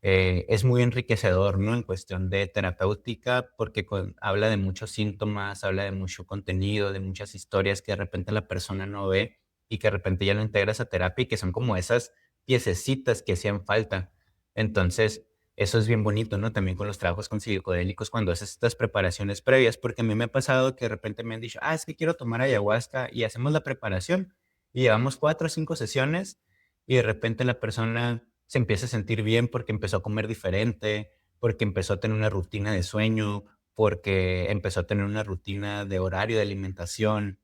es muy enriquecedor, ¿no? En cuestión de terapéutica, porque habla de muchos síntomas, habla de mucho contenido, de muchas historias que de repente la persona no ve y que de repente ya lo integras a terapia y que son como esas piececitas que hacían falta. Entonces, eso es bien bonito, ¿no? También con los trabajos con psicodélicos, cuando haces estas preparaciones previas, porque a mí me ha pasado que de repente me han dicho, es que quiero tomar ayahuasca y hacemos la preparación y llevamos 4 o 5 sesiones y de repente la persona se empieza a sentir bien porque empezó a comer diferente, porque empezó a tener una rutina de sueño, porque empezó a tener una rutina de horario de alimentación.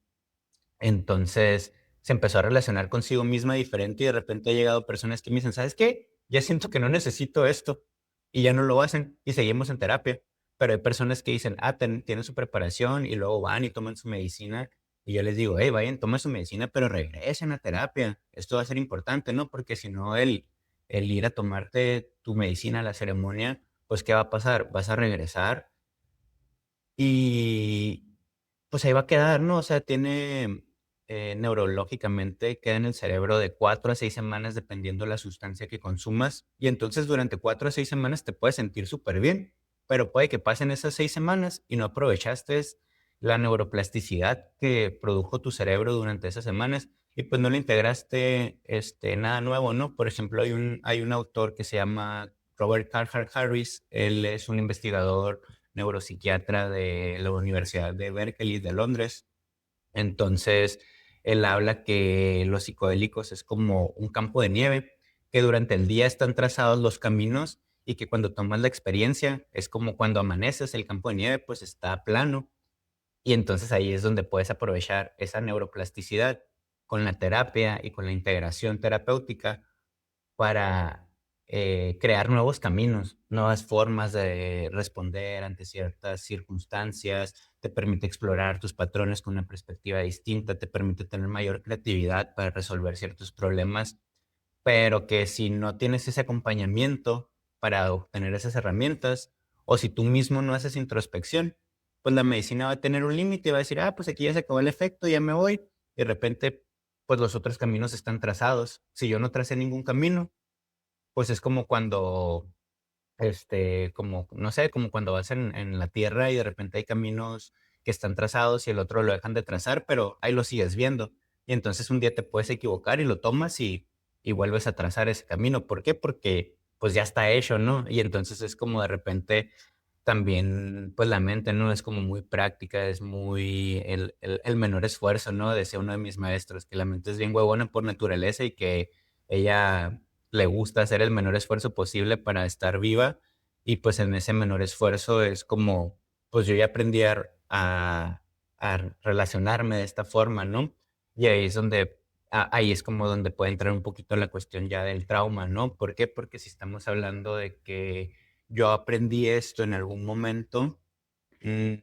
Entonces, se empezó a relacionar consigo misma diferente y de repente ha llegado personas que me dicen: "¿Sabes qué? Ya siento que no necesito esto", y ya no lo hacen y seguimos en terapia. Pero hay personas que dicen: tienen su preparación", y luego van y toman su medicina, y yo les digo: "Hey, vayan, tomen su medicina, pero regresen a terapia. Esto va a ser importante, ¿no? Porque si no, el ir a tomarte tu medicina a la ceremonia, pues, ¿qué va a pasar? Vas a regresar y pues ahí va a quedar, ¿no? O sea, tiene, neurológicamente queda en el cerebro de 4 a 6 semanas dependiendo la sustancia que consumas, y entonces durante 4 a 6 semanas te puedes sentir súper bien, pero puede que pasen esas 6 semanas y no aprovechaste la neuroplasticidad que produjo tu cerebro durante esas semanas y, pues, no le integraste, nada nuevo, ¿no? Por ejemplo, hay un autor que se llama Robert Carhart Harris, él es un investigador neuropsiquiatra de la Universidad de Berkeley de Londres. Entonces, él habla que los psicodélicos es como un campo de nieve, que durante el día están trazados los caminos y que cuando tomas la experiencia es como cuando amaneces, el campo de nieve pues está plano y entonces ahí es donde puedes aprovechar esa neuroplasticidad con la terapia y con la integración terapéutica para, crear nuevos caminos, nuevas formas de responder ante ciertas circunstancias, te permite explorar tus patrones con una perspectiva distinta, te permite tener mayor creatividad para resolver ciertos problemas, pero que si no tienes ese acompañamiento para obtener esas herramientas, o si tú mismo no haces introspección, pues la medicina va a tener un límite y va a decir, pues aquí ya se acabó el efecto, ya me voy. Y de repente, pues los otros caminos están trazados. Si yo no tracé ningún camino, pues es como cuando, como, no sé, como cuando vas en la tierra y de repente hay caminos que están trazados y el otro lo dejan de trazar, pero ahí lo sigues viendo. Y entonces un día te puedes equivocar y lo tomas y vuelves a trazar ese camino. ¿Por qué? Porque pues ya está hecho, ¿no? Y entonces es como de repente también, pues la mente, ¿no? Es como muy práctica, es muy el menor esfuerzo, ¿no? Decía uno de mis maestros, que la mente es bien huevona por naturaleza y que ella le gusta hacer el menor esfuerzo posible para estar viva y pues en ese menor esfuerzo es como, pues yo ya aprendí a relacionarme de esta forma, ¿no? Y ahí es donde, ahí es como donde puede entrar un poquito la cuestión ya del trauma, ¿no? ¿Por qué? Porque si estamos hablando de que yo aprendí esto en algún momento, mm,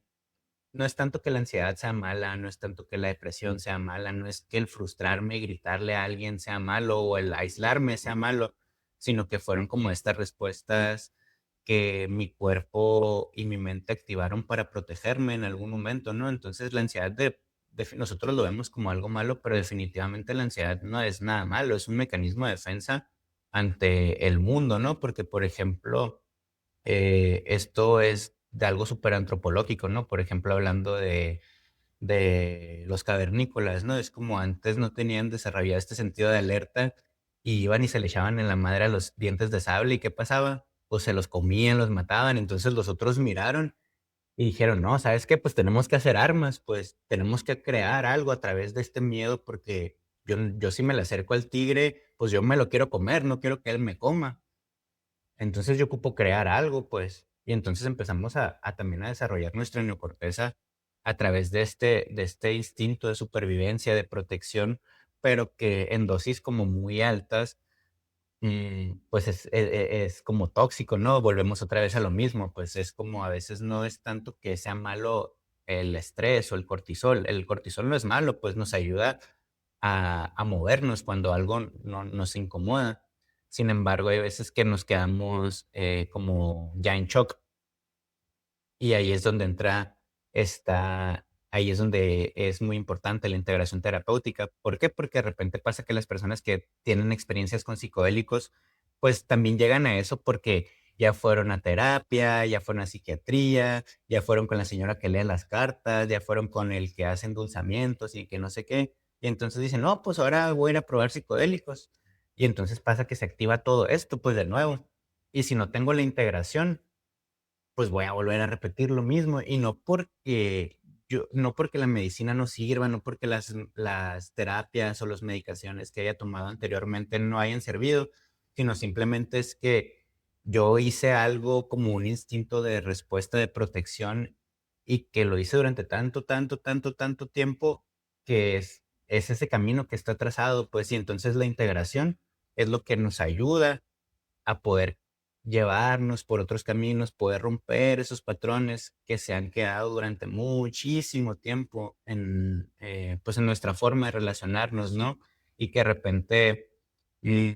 no es tanto que la ansiedad sea mala, no es tanto que la depresión sea mala, no es que el frustrarme y gritarle a alguien sea malo o el aislarme sea malo, sino que fueron como estas respuestas que mi cuerpo y mi mente activaron para protegerme en algún momento, ¿no? Entonces la ansiedad nosotros lo vemos como algo malo, pero definitivamente la ansiedad no es nada malo, es un mecanismo de defensa ante el mundo, ¿no? Porque, por ejemplo, esto es de algo súper antropológico, ¿no? Por ejemplo, hablando de los cavernícolas, ¿no? Es como antes no tenían desarrollado este sentido de alerta y iban y se le echaban en la madre a los dientes de sable, ¿y qué pasaba? Pues se los comían, los mataban, entonces los otros miraron y dijeron: "No, ¿sabes qué? Pues tenemos que hacer armas, pues tenemos que crear algo a través de este miedo, porque yo si me le acerco al tigre, pues yo me lo quiero comer, no quiero que él me coma". Entonces yo ocupo crear algo, pues. Y entonces empezamos a también a desarrollar nuestra neocorteza a través de este instinto de supervivencia, de protección, pero que en dosis como muy altas, pues es como tóxico, ¿no? Volvemos otra vez a lo mismo, pues es como a veces no es tanto que sea malo el estrés o el cortisol. El cortisol no es malo, pues nos ayuda a movernos cuando algo nos incomoda. Sin embargo, hay veces que nos quedamos como ya en shock y ahí es donde entra ahí es donde es muy importante la integración terapéutica. ¿Por qué? Porque de repente pasa que las personas que tienen experiencias con psicodélicos, pues también llegan a eso porque ya fueron a terapia, ya fueron a psiquiatría, ya fueron con la señora que lee las cartas, ya fueron con el que hace endulzamientos y que no sé qué. Y entonces dicen, no, pues ahora voy a ir a probar psicodélicos. Y entonces pasa que se activa todo esto, pues de nuevo. Y si no tengo la integración, pues voy a volver a repetir lo mismo, y no porque la medicina no sirva, no porque las terapias o las medicaciones que haya tomado anteriormente no hayan servido, sino simplemente es que yo hice algo como un instinto de respuesta de protección y que lo hice durante tanto, tanto, tanto, tanto tiempo que es ese camino que está trazado, pues, y entonces la integración es lo que nos ayuda a poder llevarnos por otros caminos, poder romper esos patrones que se han quedado durante muchísimo tiempo pues, en nuestra forma de relacionarnos, ¿no? Y que de repente, mm,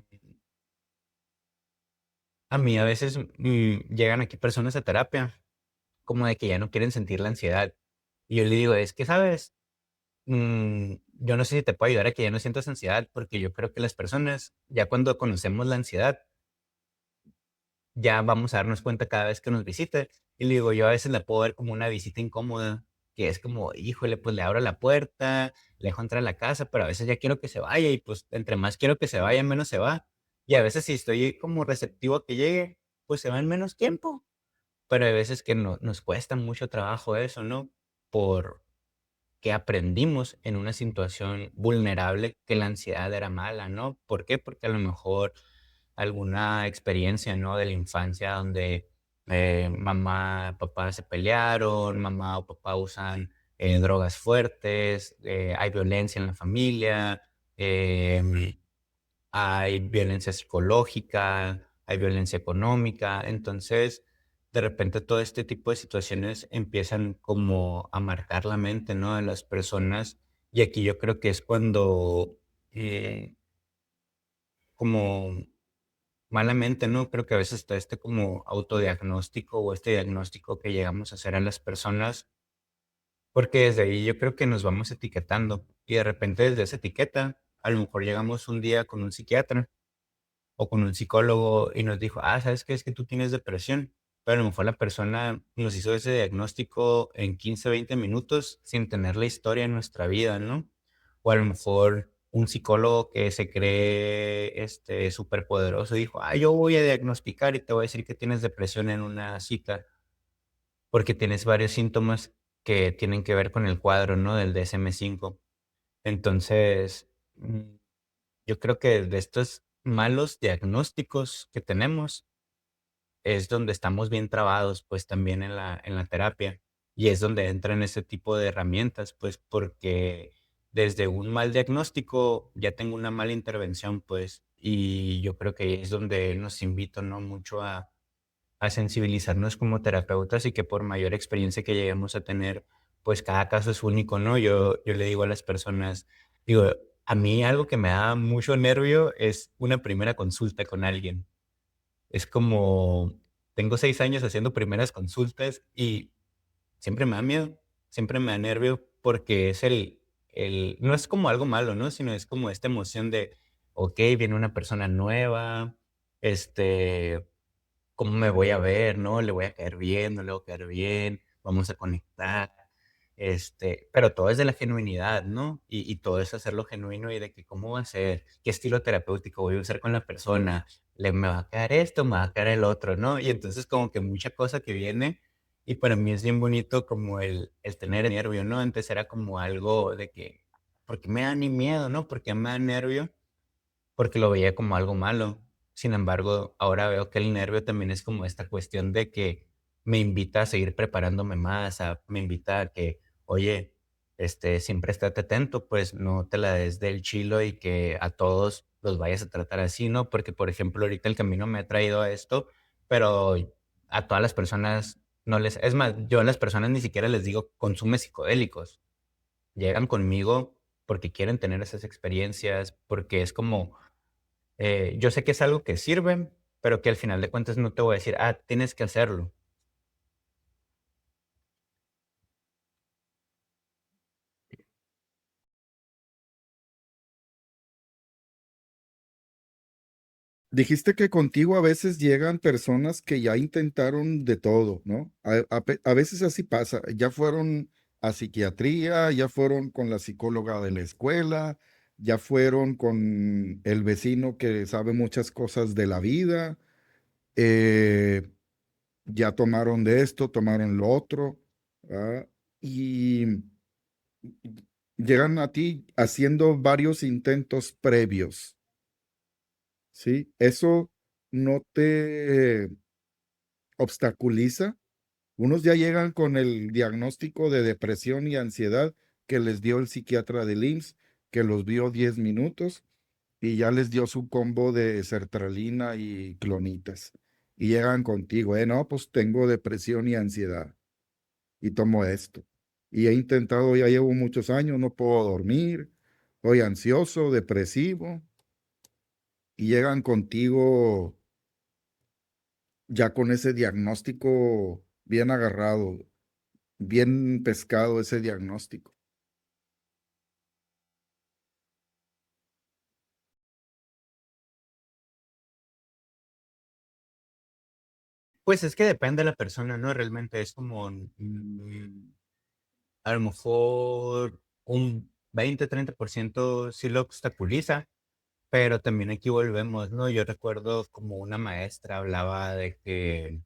a mí a veces, llegan aquí personas a terapia, como de que ya no quieren sentir la ansiedad. Y yo le digo: "Es que, ¿sabes? Yo no sé si te puedo ayudar a que ya no sientas ansiedad", porque yo creo que las personas, ya cuando conocemos la ansiedad, ya vamos a darnos cuenta cada vez que nos visite. Y le digo, yo a veces la puedo ver como una visita incómoda, que es como, híjole, pues le abro la puerta, le dejo entrar a la casa, pero a veces ya quiero que se vaya y pues entre más quiero que se vaya, menos se va. Y a veces si estoy como receptivo a que llegue, pues se va en menos tiempo. Pero hay veces que nos cuesta mucho trabajo eso, ¿no? Por que aprendimos en una situación vulnerable que la ansiedad era mala, ¿no? ¿Por qué? Porque a lo mejor alguna experiencia, ¿no? De la infancia donde mamá, papá se pelearon, mamá o papá usan drogas fuertes, hay violencia en la familia, hay violencia psicológica, hay violencia económica. Entonces, de repente todo este tipo de situaciones empiezan como a marcar la mente, ¿no? De las personas. Y aquí yo creo que es cuando, como malamente, ¿no? Creo que a veces está este como autodiagnóstico o este diagnóstico que llegamos a hacer a las personas, porque desde ahí yo creo que nos vamos etiquetando y de repente desde esa etiqueta, a lo mejor llegamos un día con un psiquiatra o con un psicólogo y nos dijo, ¿sabes qué? Es que tú tienes depresión. Pero a lo mejor la persona nos hizo ese diagnóstico en 15 20 minutos sin tener la historia en nuestra vida, ¿no? O a lo mejor un psicólogo que se cree súper poderoso dijo, yo voy a diagnosticar y te voy a decir que tienes depresión en una cita porque tienes varios síntomas que tienen que ver con el cuadro, ¿no? Del DSM-5. Entonces, yo creo que de estos malos diagnósticos que tenemos es donde estamos bien trabados, pues, también en la terapia, y es donde entran ese tipo de herramientas, pues, porque desde un mal diagnóstico ya tengo una mala intervención, pues, y yo creo que ahí es donde nos invito, ¿no?, mucho a sensibilizarnos como terapeutas y que por mayor experiencia que lleguemos a tener, pues cada caso es único, ¿no? Yo le digo a las personas, digo, a mí algo que me da mucho nervio es una primera consulta con alguien. Es como, tengo 6 años haciendo primeras consultas y siempre me da miedo, siempre me da nervio porque es no es como algo malo, ¿no? Sino es como esta emoción de, okey, viene una persona nueva, este, ¿cómo me voy a ver, no? ¿Le voy a caer bien, no le voy a caer bien? ¿Vamos a conectar? Pero todo es de la genuinidad, ¿no? Y todo es hacerlo genuino y de que cómo va a ser, qué estilo terapéutico voy a usar con la persona, me va a caer esto, me va a caer el otro, ¿no? Y entonces como que mucha cosa que viene y para mí es bien bonito como el tener nervio, ¿no? Antes era como algo de que, ¿por qué me da ni miedo, no? ¿Por qué me da nervio? Porque lo veía como algo malo. Sin embargo, ahora veo que el nervio también es como esta cuestión de que me invita a seguir preparándome más, me invita a que, oye, siempre estate atento, pues no te la des del chilo y que a todos los vayas a tratar así, ¿no? Porque, por ejemplo, ahorita el camino me ha traído a esto, pero a todas las personas no les, es más, yo a las personas ni siquiera les digo consume psicodélicos. Llegan conmigo porque quieren tener esas experiencias, porque es como yo sé que es algo que sirve, pero que al final de cuentas no te voy a decir: tienes que hacerlo". Dijiste que contigo a veces llegan personas que ya intentaron de todo, ¿no? A veces así pasa, ya fueron a psiquiatría, ya fueron con la psicóloga de la escuela, ya fueron con el vecino que sabe muchas cosas de la vida, eh, ya tomaron de esto, tomaron lo otro, ¿verdad? Y llegan a ti haciendo varios intentos previos, ¿sí? Eso no te obstaculiza. Unos ya llegan con el diagnóstico de depresión y ansiedad que les dio el psiquiatra del IMSS, que los vio 10 minutos y ya les dio su combo de sertralina y clonitas. Y llegan contigo, no, pues tengo depresión y ansiedad y tomo esto. Y he intentado, ya llevo muchos años, no puedo dormir, estoy ansioso, depresivo, y llegan contigo ya con ese diagnóstico bien agarrado, bien pescado ese diagnóstico. Pues es que depende de la persona, ¿no? Realmente es como, a lo mejor un 20, 30% sí lo obstaculiza, pero también aquí volvemos, ¿no? Yo recuerdo como una maestra hablaba de que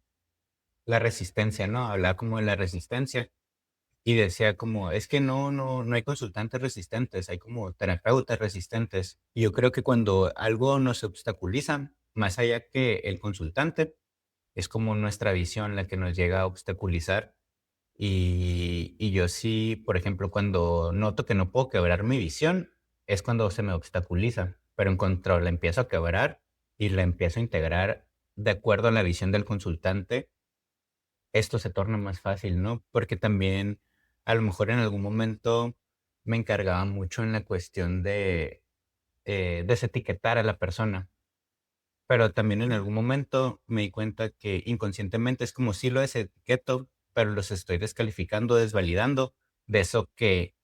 la resistencia, ¿no? Hablaba como de la resistencia. Y decía como, es que no hay consultantes resistentes, hay como terapeutas resistentes. Y yo creo que cuando algo nos obstaculiza, más allá que el consultante, es como nuestra visión la que nos llega a obstaculizar. Y yo sí, por ejemplo, cuando noto que no puedo quebrar mi visión, es cuando se me obstaculiza. Pero en cuanto la empiezo a quebrar y la empiezo a integrar de acuerdo a la visión del consultante, esto se torna más fácil, ¿no? Porque también a lo mejor en algún momento me encargaba mucho en la cuestión de desetiquetar a la persona, pero también en algún momento me di cuenta que inconscientemente es como si lo desetiqueto, pero los estoy descalificando, desvalidando de eso que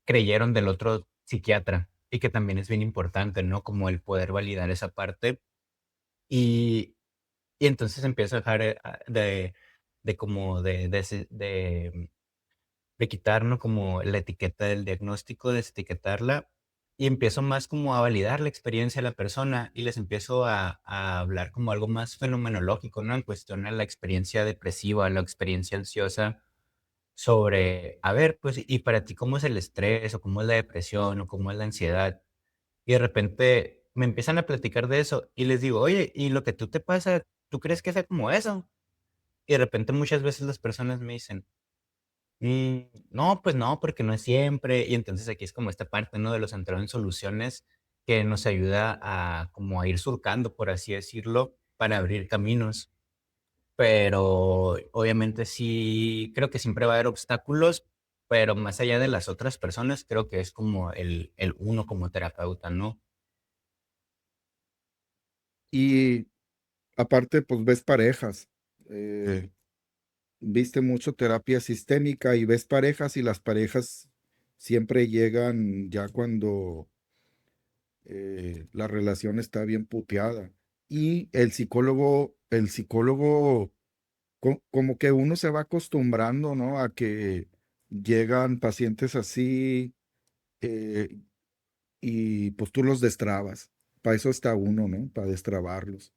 creyeron del otro psiquiatra y que también es bien importante, ¿no? Como el poder validar esa parte y, y entonces empiezo a dejar de como de quitar, ¿no? Como la etiqueta del diagnóstico, desetiquetarla y empiezo más como a validar la experiencia de la persona y les empiezo a hablar como algo más fenomenológico, ¿no? En cuestión a la experiencia depresiva, la experiencia ansiosa, sobre, a ver, pues, ¿y para ti cómo es el estrés o cómo es la depresión o cómo es la ansiedad? Y de repente me empiezan a platicar de eso y les digo, oye, ¿y lo que tú te pasa, tú crees que sea como eso? Y de repente muchas veces las personas me dicen, no, pues no, porque no es siempre. Y entonces aquí es como esta parte, ¿no? De los entrar en soluciones que nos ayuda a como a ir surcando, por así decirlo, para abrir caminos. Pero obviamente sí, creo que siempre va a haber obstáculos, pero más allá de las otras personas, creo que es como el uno como terapeuta, ¿no? Y aparte, pues ves parejas. eh, Viste mucho terapia sistémica y ves parejas y las parejas siempre llegan ya cuando la relación está bien puteada. Y el psicólogo, como que uno se va acostumbrando, ¿no? A que llegan pacientes así eh, y pues tú los destrabas. Para eso está uno, ¿no? Para destrabarlos.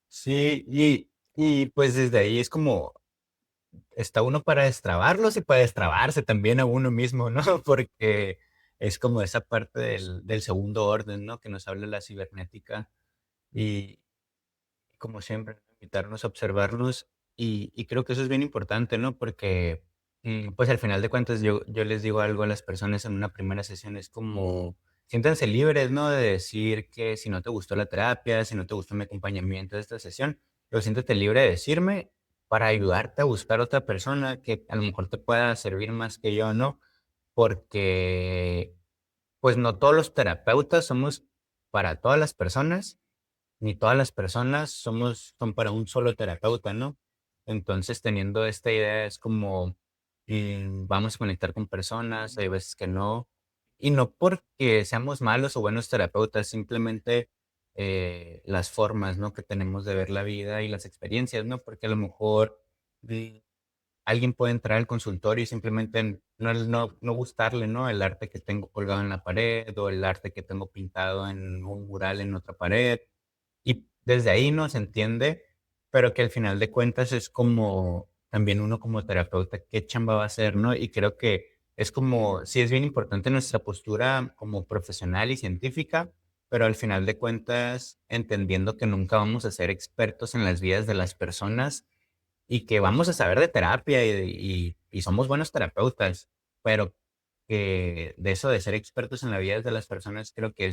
Sí, y pues desde ahí es como, está uno para destrabarlos y para destrabarse también a uno mismo, ¿no? Porque es como esa parte del segundo orden, ¿no? Que nos habla la cibernética y como siempre, ¿no? Invitarnos a observarnos y creo que eso es bien importante, ¿no? Porque, pues al final de cuentas yo les digo algo a las personas en una primera sesión, es como, siéntanse libres, ¿no? De decir que si no te gustó la terapia, si no te gustó mi acompañamiento de esta sesión, pero siéntete libre de decirme para ayudarte a buscar otra persona que a lo mejor te pueda servir más que yo, ¿no? Porque, pues no todos los terapeutas somos para todas las personas ni todas las personas son para un solo terapeuta, ¿no? Entonces, teniendo esta idea es como, vamos a conectar con personas, hay veces que no, y no porque seamos malos o buenos terapeutas, simplemente las formas, ¿no? Que tenemos de ver la vida y las experiencias, ¿no? Porque a lo mejor mm, alguien puede entrar al consultorio y simplemente no gustarle, ¿no? El arte que tengo colgado en la pared o el arte que tengo pintado en un mural en otra pared y desde ahí no se entiende, pero que al final de cuentas es como también uno como terapeuta, qué chamba va a hacer, ¿no? Y creo que es como, sí es bien importante nuestra postura como profesional y científica, pero al final de cuentas entendiendo que nunca vamos a ser expertos en las vidas de las personas y que vamos a saber de terapia y somos buenos terapeutas, pero que de eso de ser expertos en la vida de las personas creo que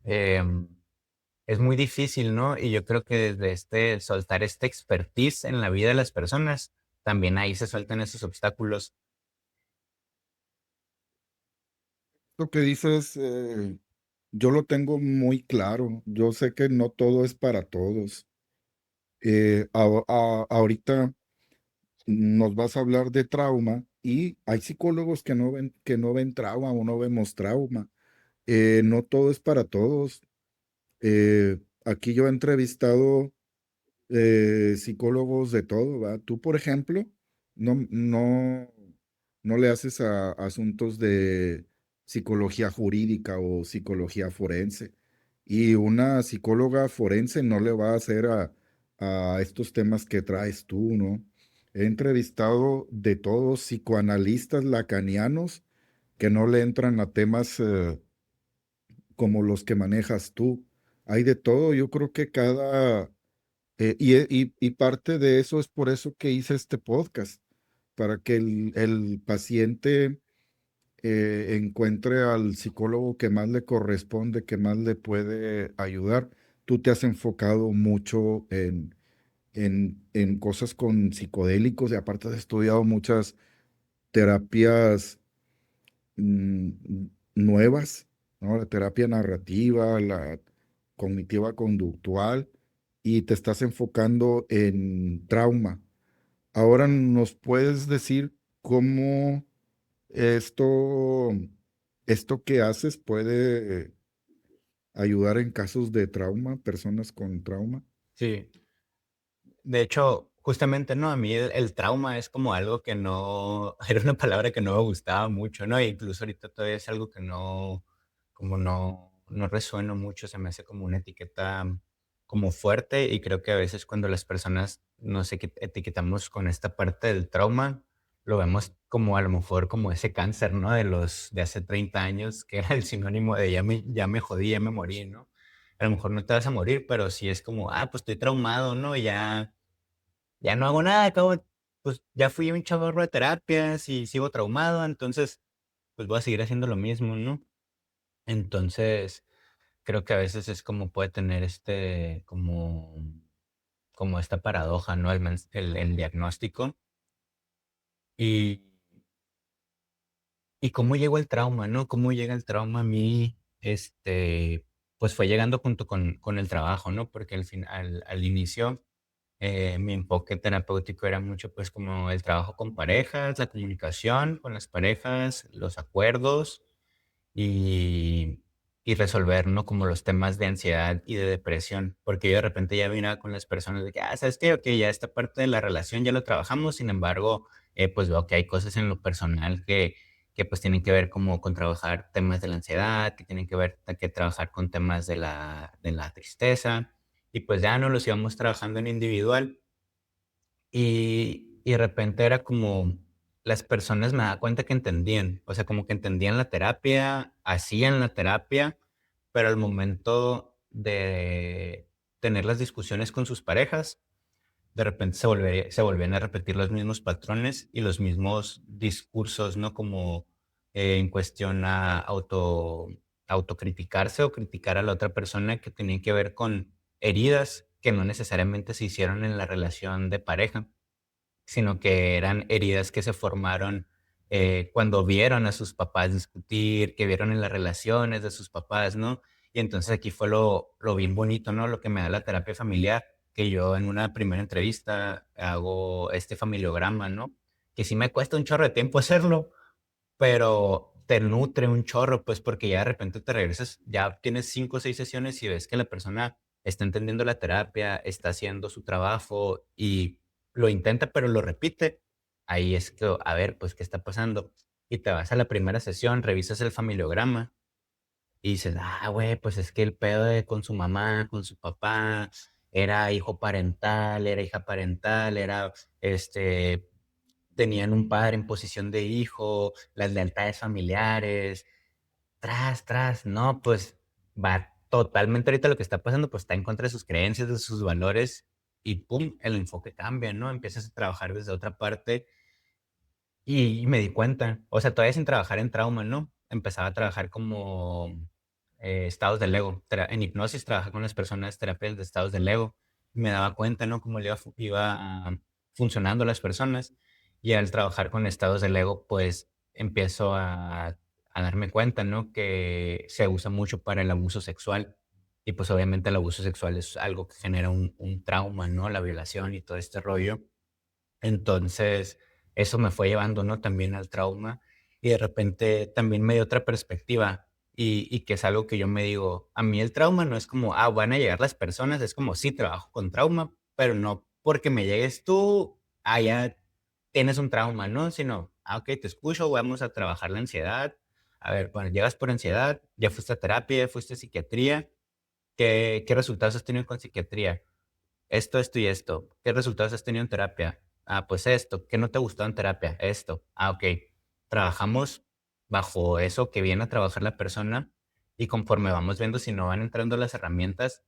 em, es muy difícil, ¿no? Y yo creo que desde soltar este expertise en la vida de las personas, también ahí se sueltan esos obstáculos. Lo que dices, yo lo tengo muy claro. Yo sé que no todo es para todos. Ahorita nos vas a hablar de trauma y hay psicólogos que no ven trauma o no vemos trauma. No todo es para todos. Aquí yo he entrevistado psicólogos de todo, ¿va? Tú, por ejemplo, no le haces a asuntos de psicología jurídica o psicología forense. Y una psicóloga forense no le va a hacer a estos temas que traes tú, ¿no? He entrevistado de todos psicoanalistas lacanianos que no le entran a temas como los que manejas tú. Hay de todo. Yo creo que y parte de eso es por eso que hice este podcast, para que el paciente encuentre al psicólogo que más le corresponde, que más le puede ayudar. Tú te has enfocado mucho en cosas con psicodélicos y aparte has estudiado muchas terapias nuevas, ¿no? La terapia narrativa, la cognitiva conductual, y te estás enfocando en trauma. Ahora nos puedes decir cómo esto, esto que haces puede ayudar en casos de trauma, personas con trauma. Sí, de hecho, Justamente, ¿no? A mí el trauma es como algo que no era una palabra que no me gustaba mucho, ¿no? E incluso ahorita todavía es algo que no, como no resueno mucho, se me hace como una etiqueta como fuerte, y creo que a veces cuando las personas nos etiquetamos con esta parte del trauma, lo vemos como a lo mejor como ese cáncer, ¿no? De hace 30 años, que era el sinónimo de ya me jodí, ya me morí, ¿no? A lo mejor no te vas a morir, pero sí es como, pues estoy traumado, ¿no? Ya no hago nada, acabo, pues ya fui a un chorro de terapias y sigo traumado, entonces, pues voy a seguir haciendo lo mismo, ¿no? Entonces, creo que a veces es como puede tener como esta paradoja, ¿no? El diagnóstico. Y, y cómo llegó el trauma, ¿no? Cómo llega el trauma a mí, pues fue llegando junto con el trabajo, ¿no? Porque al inicio mi enfoque terapéutico era mucho, pues, como el trabajo con parejas, la comunicación con las parejas, los acuerdos y, y resolver, ¿no? Como los temas de ansiedad y de depresión, porque yo de repente ya vine con las personas de que, ¿sabes qué? Ok, ya esta parte de la relación ya lo trabajamos, sin embargo, pues veo que hay cosas en lo personal que pues tienen que ver como con trabajar temas de la ansiedad, que tienen que ver que trabajar con temas de la tristeza, y pues ya no los íbamos trabajando en individual. Y de repente era como las personas me daba cuenta que entendían, o sea, como que entendían la terapia, hacían la terapia, pero al momento de tener las discusiones con sus parejas, de repente se volvían a repetir los mismos patrones y los mismos discursos, ¿no? Como en cuestión a autocriticarse o criticar a la otra persona, que tenían que ver con heridas que no necesariamente se hicieron en la relación de pareja, sino que eran heridas que se formaron cuando vieron a sus papás discutir, que vieron en las relaciones de sus papás, ¿no? Y entonces aquí fue lo bien bonito, ¿no? Lo que me da la terapia familiar, que yo en una primera entrevista hago este familiograma, ¿no? Que sí me cuesta un chorro de tiempo hacerlo, pero te nutre un chorro, pues, porque ya de repente te regresas, ya tienes 5 o 6 sesiones y ves que la persona está entendiendo la terapia, está haciendo su trabajo y lo intenta, pero lo repite. Ahí es que, a ver, pues, ¿qué está pasando? Y te vas a la primera sesión, revisas el familiograma y dices, güey, pues es que el pedo con su mamá, con su papá, era hijo parental, era hija parental, era este tenían un padre en posición de hijo, las lealtades familiares, tras, no, pues va totalmente ahorita lo que está pasando, pues está en contra de sus creencias, de sus valores y pum, el enfoque cambia, ¿no? Empiezas a trabajar desde otra parte y me di cuenta, o sea, todavía sin trabajar en trauma, ¿no? Empezaba a trabajar como estados del ego. En hipnosis trabajaba con las personas, terapias de estados del ego. Me daba cuenta, ¿no? Cómo iba funcionando las personas. Y al trabajar con estados del ego, pues empiezo a darme cuenta, ¿no? Que se usa mucho para el abuso sexual. Y pues obviamente el abuso sexual es algo que genera un trauma, ¿no? La violación y todo este rollo. Entonces, eso me fue llevando, ¿no? También al trauma, y de repente también me dio otra perspectiva, y que es algo que yo me digo, a mí el trauma no es como, van a llegar las personas, es como, sí, trabajo con trauma, pero no porque me llegues tú, ya tienes un trauma, ¿no? Sino, ok, te escucho, vamos a trabajar la ansiedad. A ver, bueno, llegas por ansiedad, ya fuiste a terapia, ya fuiste a psiquiatría, ¿qué resultados has tenido con psiquiatría? Esto y esto. ¿Qué resultados has tenido en terapia? Pues esto. ¿Qué no te gustó en terapia? Esto. Ok. Trabajamos bajo eso que viene a trabajar la persona, y conforme vamos viendo si no van entrando las herramientas,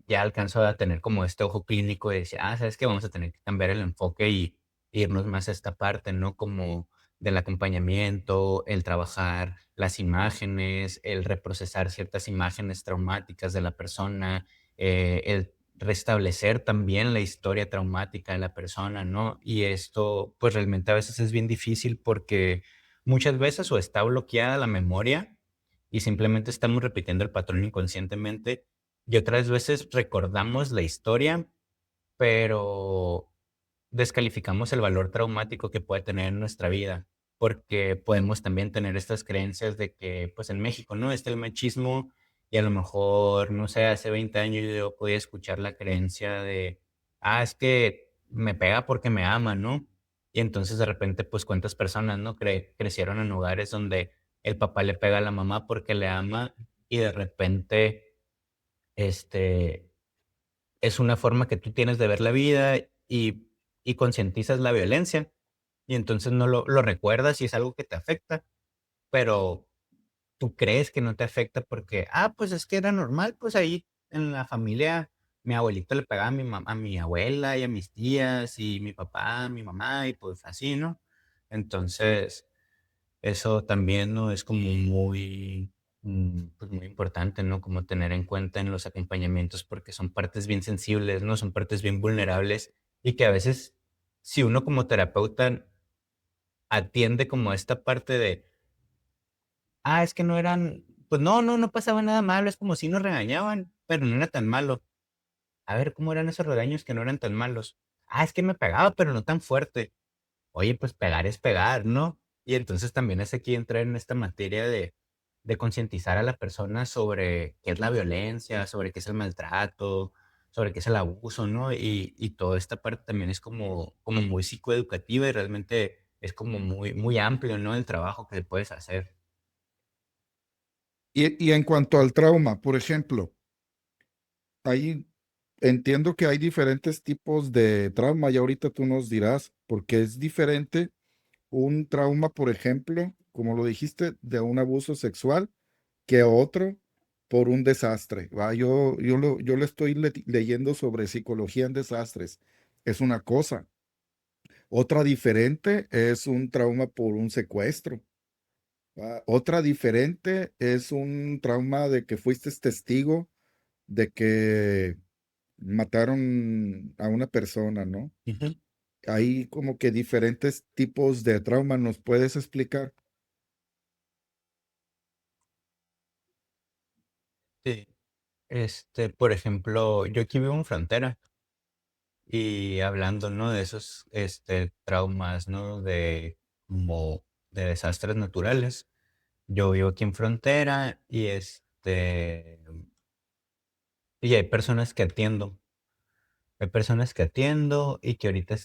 ya alcanzo a tener como este ojo clínico de decir, ¿sabes qué? Vamos a tener que cambiar el enfoque y irnos más a esta parte, ¿no? Como del acompañamiento, el trabajar las imágenes, el reprocesar ciertas imágenes traumáticas de la persona, el restablecer también la historia traumática de la persona, ¿no? Y esto, pues realmente a veces es bien difícil porque muchas veces o está bloqueada la memoria y simplemente estamos repitiendo el patrón inconscientemente, y otras veces recordamos la historia, pero descalificamos el valor traumático que puede tener en nuestra vida, porque podemos también tener estas creencias de que, pues en México, ¿no? Está el machismo, y a lo mejor, no sé, hace 20 años yo podía escuchar la creencia de, es que me pega porque me ama, ¿no? Y entonces de repente, pues cuántas personas, ¿no? Crecieron en hogares donde el papá le pega a la mamá porque le ama y de repente, este, es una forma que tú tienes de ver la vida y concientizas la violencia y entonces no lo recuerdas y es algo que te afecta, pero tú crees que no te afecta porque, pues es que era normal, pues ahí en la familia mi abuelito le pegaba a mi abuela y a mis tías y mi papá, a mi mamá y pues así, ¿no? Entonces, eso también, ¿no? Es como muy, pues muy importante, ¿no? Como tener en cuenta en los acompañamientos porque son partes bien sensibles, ¿no? Son partes bien vulnerables y que a veces, si uno como terapeuta atiende como esta parte de es que no eran, pues no pasaba nada malo, es como si nos regañaban, pero no era tan malo. A ver, ¿cómo eran esos regaños que no eran tan malos? Es que me pegaba, pero no tan fuerte. Oye, pues pegar es pegar, ¿no? Y entonces también es aquí entrar en esta materia de concientizar a la persona sobre qué es la violencia, sobre qué es el maltrato, sobre qué es el abuso, ¿no? Y toda esta parte también es como muy psicoeducativa y realmente es como muy amplio, ¿no? El trabajo que puedes hacer. Y en cuanto al trauma, por ejemplo, ahí entiendo que hay diferentes tipos de trauma y ahorita tú nos dirás, porque es diferente un trauma, por ejemplo, como lo dijiste, de un abuso sexual que otro por un desastre. ¿Va? Yo le estoy leyendo sobre psicología en desastres. Es una cosa. Otra diferente es un trauma por un secuestro. ¿Va? Otra diferente es un trauma de que fuiste testigo de que mataron a una persona, ¿no? Ujú. Hay como que diferentes tipos de trauma. ¿Nos puedes explicar? Sí. Por ejemplo, yo aquí vivo en frontera y hablando, ¿no? De esos, traumas, ¿no? Como de desastres naturales. Yo vivo aquí en frontera y hay personas que atiendo y que ahorita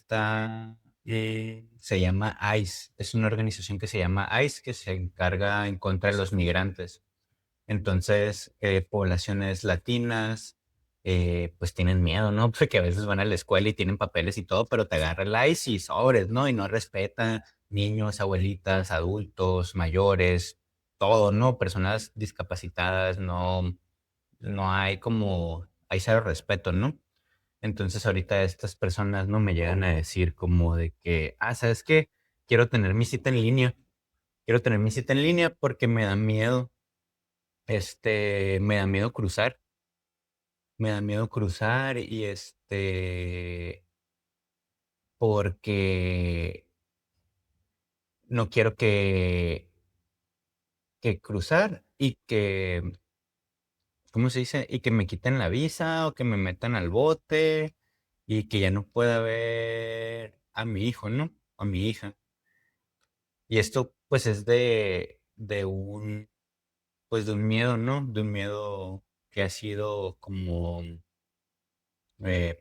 se llama ICE. Es una organización que se llama ICE que se encarga en contra de los migrantes. Entonces, poblaciones latinas, pues tienen miedo, ¿no? Porque a veces van a la escuela y tienen papeles y todo, pero te agarra el ICE y sobres, ¿no? Y no respeta niños, abuelitas, adultos, mayores, todo, ¿no? Personas discapacitadas, no hay hay cero respeto, ¿no? Entonces ahorita estas personas no me llegan a decir como de que, ¿sabes qué? Quiero tener mi cita en línea. Quiero tener mi cita en línea porque me da miedo me da miedo cruzar, me da miedo cruzar porque no quiero que cruzar y ¿cómo se dice? Y que me quiten la visa o que me metan al bote y que ya no pueda ver a mi hijo, ¿no? A mi hija. Y esto pues es pues de un miedo, ¿no? De un miedo que ha sido como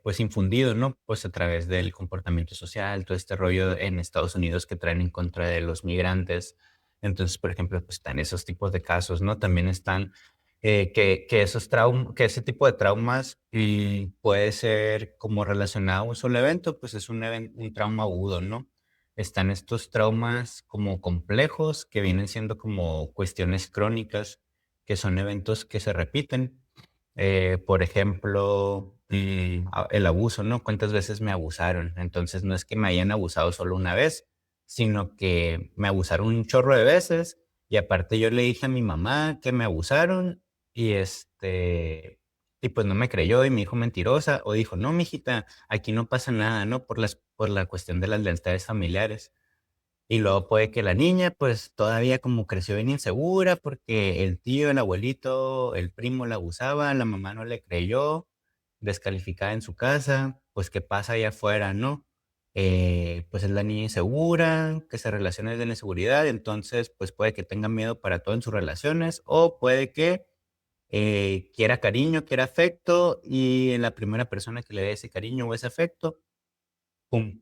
pues infundido, ¿no? Pues a través del comportamiento social, todo este rollo en Estados Unidos que traen en contra de los migrantes. Entonces, por ejemplo, pues están esos tipos de casos, ¿no? También están que ese tipo de traumas y puede ser como relacionado a un solo evento, pues es un trauma agudo, ¿no? Están estos traumas como complejos que vienen siendo como cuestiones crónicas, que son eventos que se repiten por ejemplo, el abuso, ¿no? ¿Cuántas veces me abusaron? Entonces, no es que me hayan abusado solo una vez, sino que me abusaron un chorro de veces y aparte yo le dije a mi mamá que me abusaron y y pues no me creyó y me dijo mentirosa o dijo, no, mijita, aquí no pasa nada, ¿no? Por la cuestión de las lealtades familiares. Y luego puede que la niña, pues todavía como creció bien insegura porque el tío, el abuelito, el primo la abusaba, la mamá no le creyó, descalificada en su casa, pues qué pasa allá afuera, ¿no? Pues es la niña insegura, que se relaciona desde la inseguridad, entonces pues puede que tenga miedo para todo en sus relaciones o puede que quiera cariño, quiera afecto y en la primera persona que le dé ese cariño o ese afecto pum,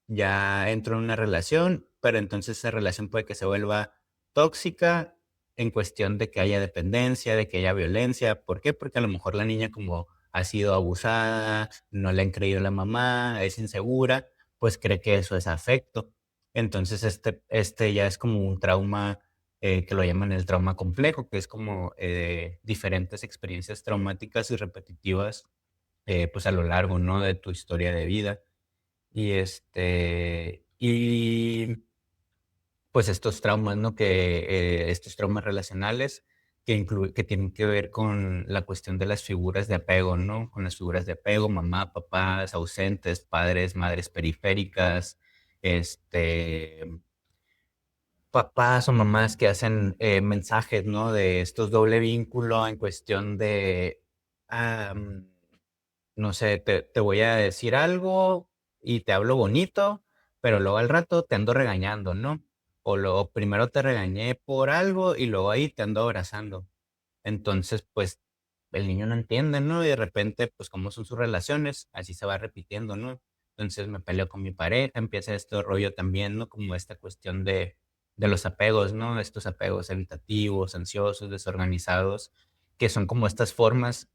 ya entro en una relación, pero entonces esa relación puede que se vuelva tóxica en cuestión de que haya dependencia, de que haya violencia. ¿Por qué? Porque a lo mejor la niña como ha sido abusada, no le han creído a la mamá, es insegura, pues cree que eso es afecto. Entonces este ya es como un trauma que lo llaman el trauma complejo, que es como diferentes experiencias traumáticas y repetitivas pues a lo largo, ¿no? De tu historia de vida. Y pues estos traumas, ¿no? Estos traumas relacionales que tienen que ver con la cuestión de las figuras de apego, ¿no? Con las figuras de apego, mamá, papás ausentes, padres, madres periféricas, este, papás o mamás que hacen mensajes, ¿no? De estos doble vínculo en cuestión de, ah, no sé, te voy a decir algo y te hablo bonito, pero luego al rato te ando regañando, ¿no? O luego primero te regañé por algo y luego ahí te ando abrazando. Entonces, pues el niño no entiende, ¿no? Y de repente, pues como son sus relaciones, así se va repitiendo, ¿no? Entonces me peleo con mi pareja, empieza este rollo también, ¿no? Como esta cuestión de los apegos, ¿no? Estos apegos evitativos, ansiosos, desorganizados, que son como estas formas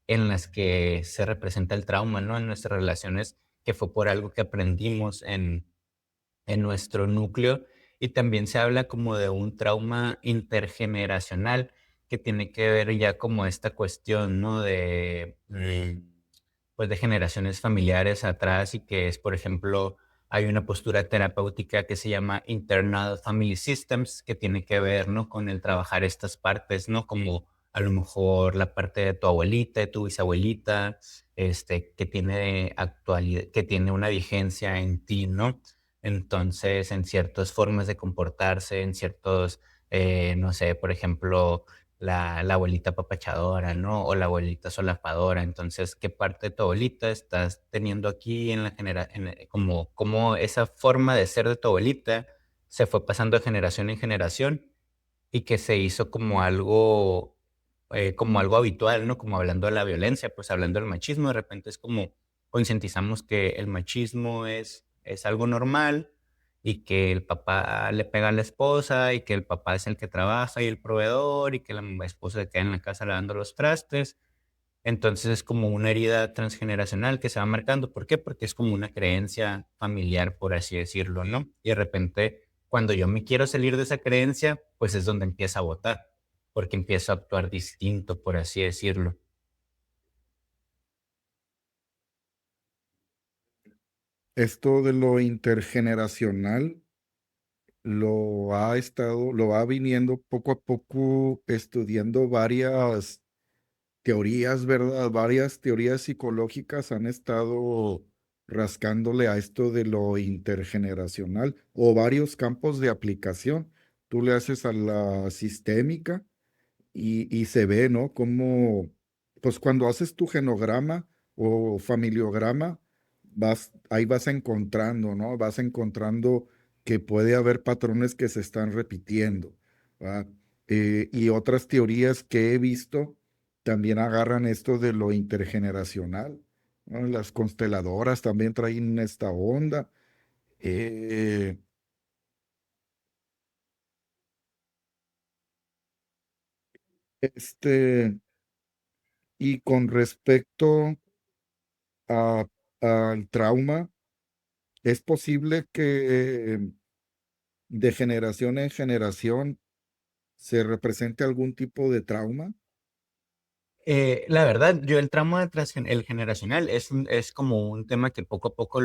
en las que se representa el trauma, ¿no? En nuestras relaciones, que fue por algo que aprendimos en nuestro núcleo. Y también se habla como de un trauma intergeneracional que tiene que ver ya como esta cuestión, ¿no? Pues de generaciones familiares atrás y que es, por ejemplo, hay una postura terapéutica que se llama Internal Family Systems, que tiene que ver, ¿no? Con el trabajar estas partes, ¿no? Como a lo mejor la parte de tu abuelita, de tu bisabuelita, que tiene actualidad, que tiene una vigencia en ti, ¿no? Entonces, en ciertas formas de comportarse, en ciertos, no sé, por ejemplo, la abuelita apapachadora, ¿no? O la abuelita solapadora. Entonces, ¿qué parte de tu abuelita estás teniendo aquí en la como esa forma de ser de tu abuelita se fue pasando de generación en generación y que se hizo como algo habitual, ¿no? Como hablando de la violencia, pues hablando del machismo, de repente es como concientizamos que el machismo es algo normal y que el papá le pega a la esposa y que el papá es el que trabaja y el proveedor y que la esposa se queda en la casa lavando los trastes. Entonces es como una herida transgeneracional que se va marcando. ¿Por qué? Porque es como una creencia familiar, por así decirlo, ¿no? Y de repente, cuando yo me quiero salir de esa creencia, pues es donde empieza a votar, porque empiezo a actuar distinto, por así decirlo. Esto de lo intergeneracional lo va viniendo poco a poco estudiando varias teorías, ¿verdad? Varias teorías psicológicas han estado rascándole a esto de lo intergeneracional o varios campos de aplicación. Tú le haces a la sistémica y se ve, ¿no? Como, pues cuando haces tu genograma o familiograma, ahí vas encontrando, ¿no? Vas encontrando que puede haber patrones que se están repitiendo, ¿va? Y otras teorías que he visto también agarran esto de lo intergeneracional, ¿no? Las consteladoras también traen esta onda. eh, este, y con respecto a- al trauma, es posible que de generación en generación se represente algún tipo de trauma. La verdad, yo el trauma el generacional es como un tema que poco a poco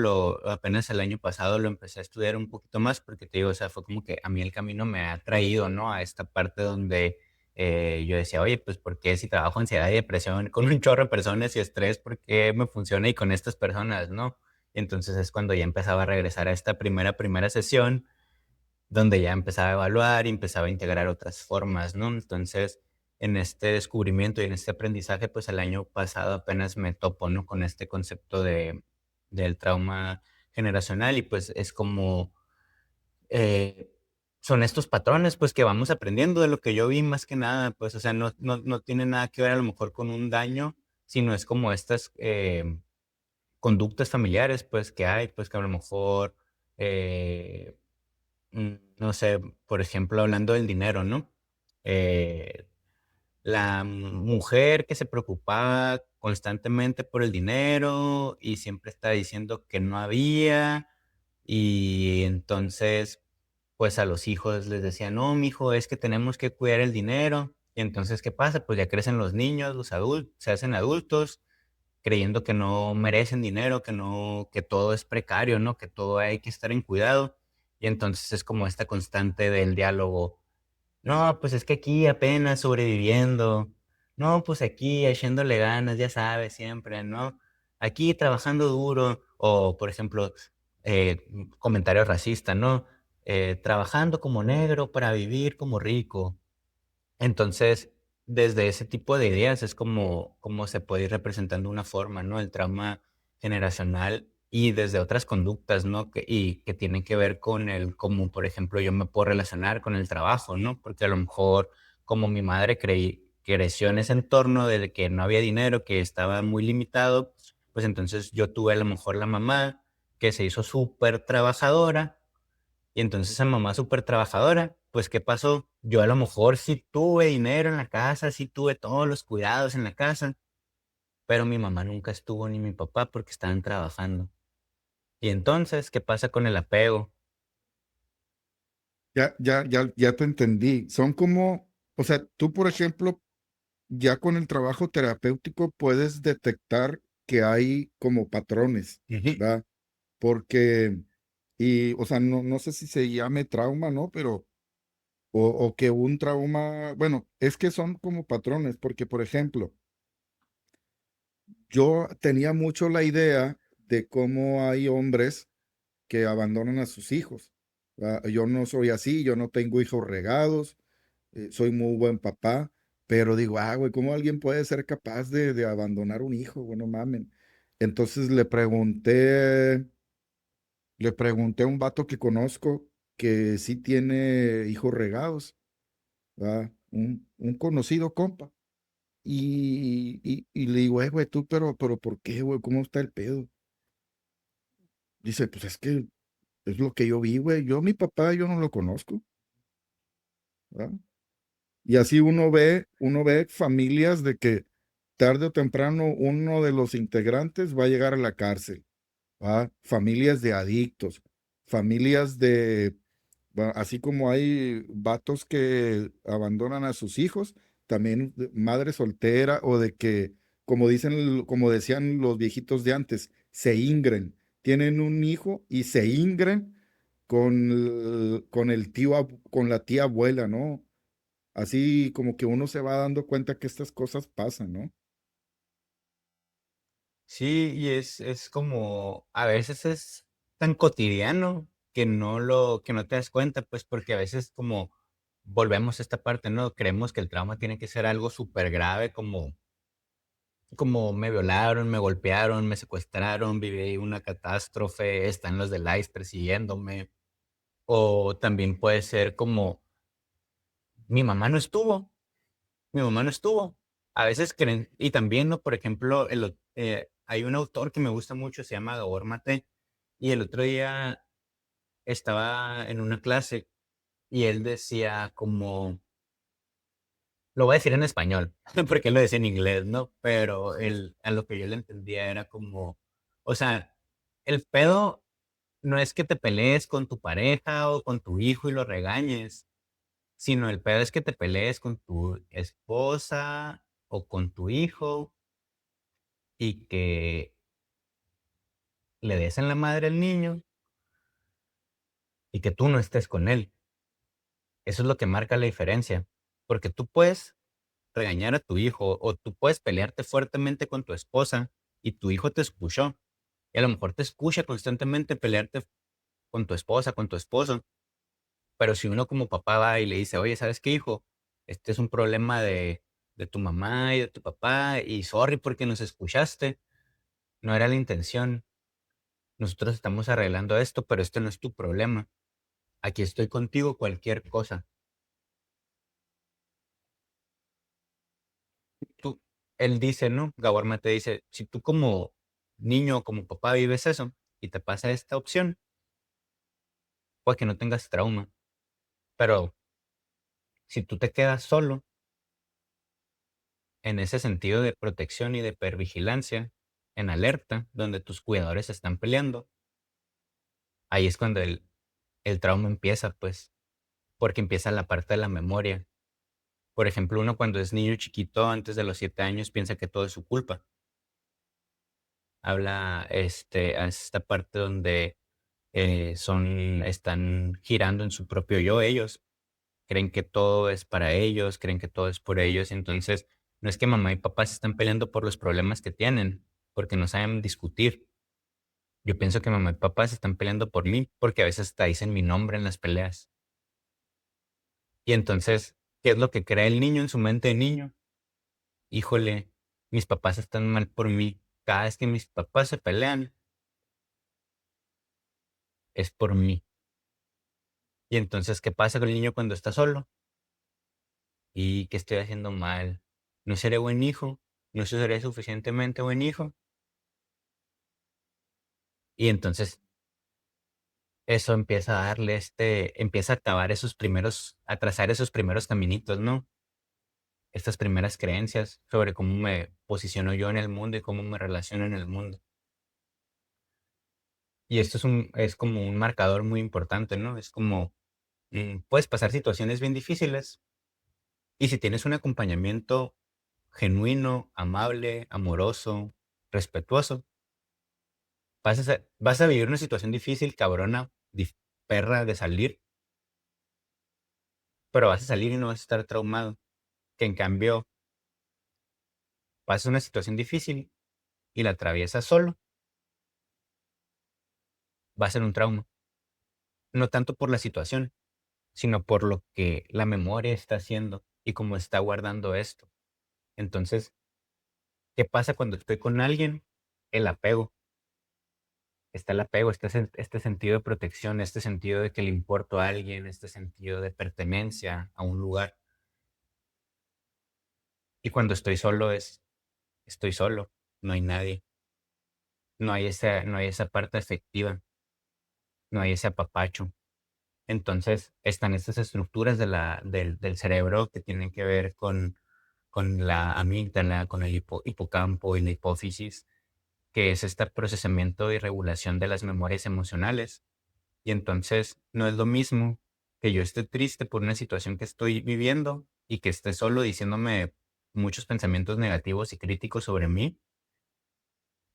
apenas el año pasado lo empecé a estudiar un poquito más porque te digo, o sea, fue como que a mí el camino me ha traído, ¿no? A esta parte donde yo decía, oye, pues ¿por qué si trabajo ansiedad y depresión con un chorro de personas y estrés, por qué me funciona y con estas personas, ¿no? Y entonces es cuando ya empezaba a regresar a esta primera sesión donde ya empezaba a evaluar y empezaba a integrar otras formas, ¿no? Entonces, en este descubrimiento y en este aprendizaje, pues el año pasado apenas me topo, ¿no? Con este concepto del trauma generacional y pues es como, eh, son estos patrones, pues que vamos aprendiendo de lo que yo vi más que nada, pues, o sea, no tiene nada que ver a lo mejor con un daño, sino es como estas, conductas familiares, pues, que hay, pues, que a lo mejor, eh, no sé, por ejemplo, hablando del dinero, ¿no? Eh, la mujer que se preocupaba constantemente por el dinero y siempre estaba diciendo que no había, y entonces, pues, a los hijos les decía: "No, mijo, es que tenemos que cuidar el dinero". Y entonces, ¿qué pasa? Pues, ya crecen los niños, los adultos se hacen adultos, creyendo que no merecen dinero, que no, que todo es precario, ¿no? Que todo hay que estar en cuidado. Y entonces es como esta constante del diálogo. No, pues es que aquí apenas sobreviviendo. No, pues aquí echándole ganas, ya sabes, siempre, ¿no? Aquí trabajando duro. O, por ejemplo, comentarios racistas, ¿no? Trabajando como negro para vivir como rico. Entonces, desde ese tipo de ideas es como se puede ir representando una forma, ¿no? El trauma generacional y desde otras conductas, ¿no? Que tienen que ver con el como, por ejemplo, yo me puedo relacionar con el trabajo, ¿no? Porque a lo mejor, como mi madre creció en ese entorno de que no había dinero, que estaba muy limitado, pues entonces yo tuve a lo mejor la mamá que se hizo súper trabajadora y entonces esa mamá súper trabajadora, pues, ¿qué pasó? Yo a lo mejor sí tuve dinero en la casa, sí tuve todos los cuidados en la casa, pero mi mamá nunca estuvo ni mi papá porque estaban trabajando. Y entonces, ¿qué pasa con el apego? Ya te entendí. Son como, o sea, tú, por ejemplo, ya con el trabajo terapéutico puedes detectar que hay como patrones, Ujú. ¿verdad? Porque, o sea, no sé si se llame trauma, ¿no? Pero, o que un trauma, bueno, es que son como patrones, porque, por ejemplo, yo tenía mucho la idea de cómo hay hombres que abandonan a sus hijos. Yo no soy así, yo no tengo hijos regados, soy muy buen papá, pero digo, güey, ¿cómo alguien puede ser capaz de abandonar un hijo? Bueno, mamen. Entonces le pregunté a un vato que conozco que sí tiene hijos regados, ¿verdad? Un conocido compa. Y le digo, güey, tú, pero ¿por qué, güey? ¿Cómo está el pedo? Dice, pues es que es lo que yo vi, güey. Yo, mi papá, yo no lo conozco, ¿verdad? Y así uno ve familias de que tarde o temprano uno de los integrantes va a llegar a la cárcel, ¿va? Familias de adictos, familias de, así como hay vatos que abandonan a sus hijos, también madre soltera o de que, como dicen, como decían los viejitos de antes, se ingren, tienen un hijo y se ingren con el tío, con la tía abuela, ¿no? Así como que uno se va dando cuenta que estas cosas pasan, ¿no? Sí, y es como, a veces es tan cotidiano que no te das cuenta, pues, porque a veces como volvemos a esta parte, ¿no? Creemos que el trauma tiene que ser algo súper grave, como me violaron, me golpearon, me secuestraron, viví una catástrofe, están los del ICE persiguiéndome. O también puede ser como, mi mamá no estuvo, mi mamá no estuvo. A veces creen, y también, ¿no? Por ejemplo, hay un autor que me gusta mucho, se llama Gabor Mate, y el otro día estaba en una clase y él decía como, lo voy a decir en español, porque él lo decía en inglés, ¿no? Pero a lo que yo le entendía era como, o sea, el pedo no es que te pelees con tu pareja o con tu hijo y lo regañes, sino el pedo es que te pelees con tu esposa o con tu hijo y que le des en la madre al niño y que tú no estés con él. Eso es lo que marca la diferencia, porque tú puedes regañar a tu hijo o tú puedes pelearte fuertemente con tu esposa y tu hijo te escuchó y a lo mejor te escucha constantemente pelearte con tu esposa, con tu esposo, pero si uno como papá va y le dice, oye, ¿sabes qué, hijo? Este es un problema de tu mamá y de tu papá y sorry porque nos escuchaste, no era la intención, nosotros estamos arreglando esto, pero este no es tu problema, aquí estoy contigo cualquier cosa. Tú, él dice, ¿no? Gabor Mate dice, si tú como niño o como papá vives eso y te pasa esta opción, puede que no tengas trauma, pero si tú te quedas solo en ese sentido de protección y de hipervigilancia, en alerta, donde tus cuidadores están peleando, ahí es cuando el trauma empieza, pues, porque empieza la parte de la memoria. Por ejemplo, uno cuando es niño chiquito, antes de los 7 años, piensa que todo es su culpa. Habla, a esta parte donde están girando en su propio yo ellos. Creen que todo es para ellos, creen que todo es por ellos. Entonces, no es que mamá y papá se están peleando por los problemas que tienen, porque no saben discutir. Yo pienso que mamá y papá se están peleando por mí, porque a veces hasta dicen mi nombre en las peleas. Y entonces, ¿qué es lo que crea el niño en su mente de niño? Híjole, mis papás están mal por mí. Cada vez que mis papás se pelean, es por mí. Y entonces, ¿qué pasa con el niño cuando está solo? ¿Y qué estoy haciendo mal? ¿No seré buen hijo? ¿No seré suficientemente buen hijo? Y entonces eso empieza a darle empieza a acabar a trazar esos primeros caminitos, ¿no? Estas primeras creencias sobre cómo me posiciono yo en el mundo y cómo me relaciono en el mundo. Y esto es como un marcador muy importante, ¿no? Es como, puedes pasar situaciones bien difíciles y si tienes un acompañamiento genuino, amable, amoroso, respetuoso, vas a vivir una situación difícil, cabrona, perra de salir, pero vas a salir y no vas a estar traumado. Que en cambio, pasas una situación difícil y la atraviesas solo, va a ser un trauma. No tanto por la situación, sino por lo que la memoria está haciendo y cómo está guardando esto. Entonces, ¿qué pasa cuando estoy con alguien? El apego. Está el apego, este sentido de protección, este sentido de que le importo a alguien, este sentido de pertenencia a un lugar. Y cuando estoy solo estoy solo, no hay nadie, no hay esa parte afectiva, no hay ese apapacho. Entonces, están estas estructuras del cerebro que tienen que ver con la amígdala, con el hipocampo y la hipófisis, que es este procesamiento y regulación de las memorias emocionales. Y entonces, no es lo mismo que yo esté triste por una situación que estoy viviendo y que esté solo diciéndome muchos pensamientos negativos y críticos sobre mí,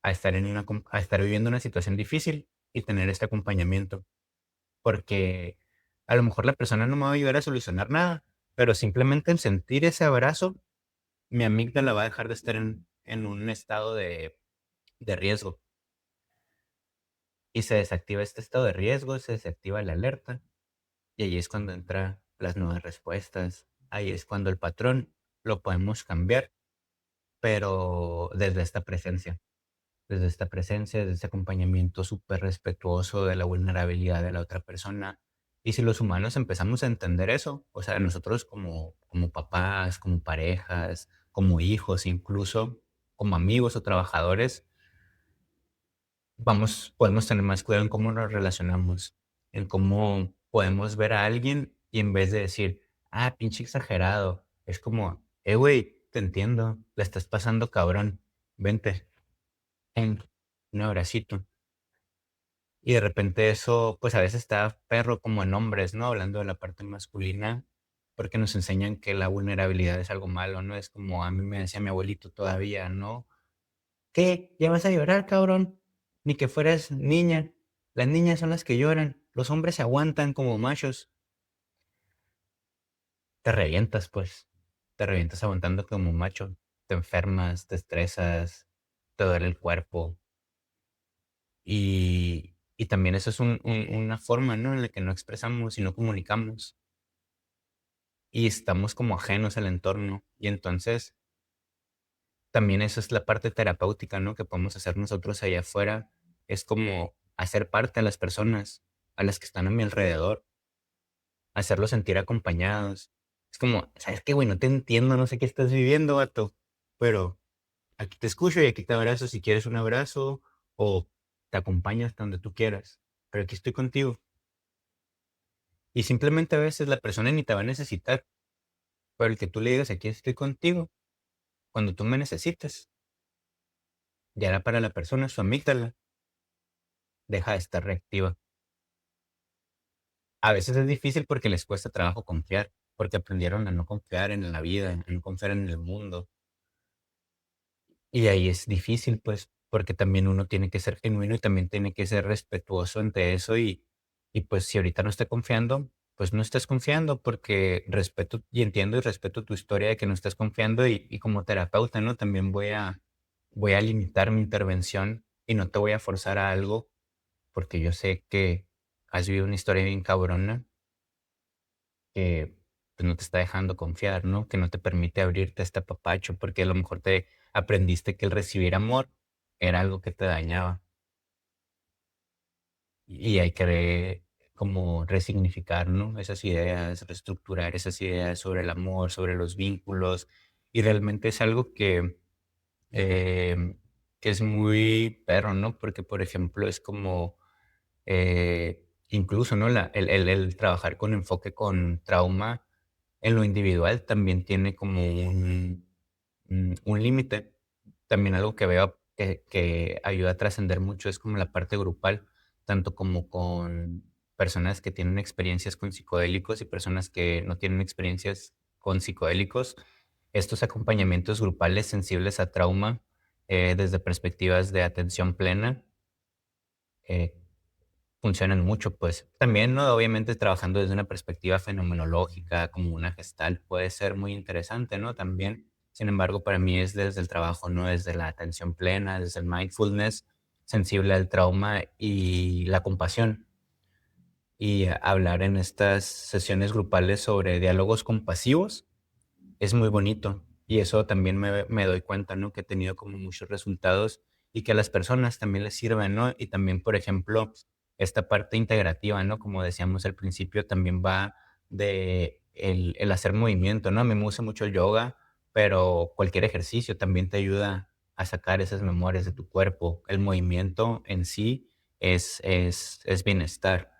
a estar viviendo una situación difícil y tener este acompañamiento. Porque a lo mejor la persona no me va a ayudar a solucionar nada, pero simplemente en sentir ese abrazo, mi amígdala va a dejar de estar en un estado de riesgo y se desactiva este estado de riesgo, se desactiva la alerta y ahí es cuando entran las nuevas respuestas, ahí es cuando el patrón lo podemos cambiar, pero desde esta presencia, desde ese acompañamiento súper respetuoso de la vulnerabilidad de la otra persona. Y si los humanos empezamos a entender eso, o sea, nosotros como papás, como parejas, como hijos, incluso como amigos o trabajadores, podemos tener más cuidado en cómo nos relacionamos, en cómo podemos ver a alguien y en vez de decir, ah, pinche exagerado, es como, güey, te entiendo, la estás pasando cabrón, vente, en un abracito. Y de repente eso, pues a veces está perro como en hombres, ¿no? Hablando de la parte masculina, porque nos enseñan que la vulnerabilidad es algo malo, ¿no? Es como a mí me decía mi abuelito todavía, ¿no? ¿Qué? ¿Ya vas a llorar, cabrón? Ni que fueras niña. Las niñas son las que lloran. Los hombres se aguantan como machos. Te revientas, pues. Te revientas aguantando como macho. Te enfermas, te estresas, te duele el cuerpo. Y también eso es una forma, ¿no? En la que no expresamos y no comunicamos. Y estamos como ajenos al entorno. Y entonces también eso es la parte terapéutica, ¿no? Que podemos hacer nosotros allá afuera. Es como hacer parte a las personas, a las que están a mi alrededor, hacerlos sentir acompañados. Es como, ¿sabes qué, güey? No te entiendo, no sé qué estás viviendo, vato, pero aquí te escucho y aquí te abrazo si quieres un abrazo, o te acompaño hasta donde tú quieras, pero aquí estoy contigo. Y simplemente a veces la persona ni te va a necesitar, pero el que tú le digas aquí estoy contigo cuando tú me necesites, ya era para la persona, su amígdala deja de estar reactiva. A veces es difícil porque les cuesta trabajo confiar, porque aprendieron a no confiar en la vida, a no confiar en el mundo. Y ahí es difícil, pues, porque también uno tiene que ser genuino y también tiene que ser respetuoso ante eso y pues si ahorita no está confiando, pues no estás confiando porque respeto y entiendo y respeto tu historia de que no estás confiando y como terapeuta, ¿no? También voy a limitar mi intervención y no te voy a forzar a algo porque yo sé que has vivido una historia bien cabrona que pues, no te está dejando confiar, ¿no? Que no te permite abrirte a este apapacho, porque a lo mejor te aprendiste que el recibir amor era algo que te dañaba. Y hay que como resignificar, ¿no? Esas ideas, reestructurar esas ideas sobre el amor, sobre los vínculos. Y realmente es algo em, que es muy perro, ¿no? Porque, por ejemplo, es como incluso, ¿no? El trabajar con enfoque con trauma en lo individual también tiene como un límite. También algo que veo que ayuda a trascender mucho es como la parte grupal, tanto como con personas que tienen experiencias con psicodélicos y personas que no tienen experiencias con psicodélicos. Estos acompañamientos grupales sensibles a trauma desde perspectivas de atención plena. eh, Funcionan mucho, pues. También, ¿no? Obviamente, trabajando desde una perspectiva fenomenológica, como una gestal, puede ser muy interesante, ¿no? También, sin embargo, para mí es desde el trabajo, ¿no? Desde la atención plena, desde el mindfulness, sensible al trauma y la compasión. Y hablar en estas sesiones grupales sobre diálogos compasivos es muy bonito. Y eso también me doy cuenta, ¿no? Que he tenido como muchos resultados y que a las personas también les sirven, ¿no? Y también, por ejemplo, esta parte integrativa, ¿no? Como decíamos al principio, también va de el hacer movimiento, ¿no? A mí me gusta mucho el yoga, pero cualquier ejercicio también te ayuda a sacar esas memorias de tu cuerpo. El movimiento en sí es bienestar.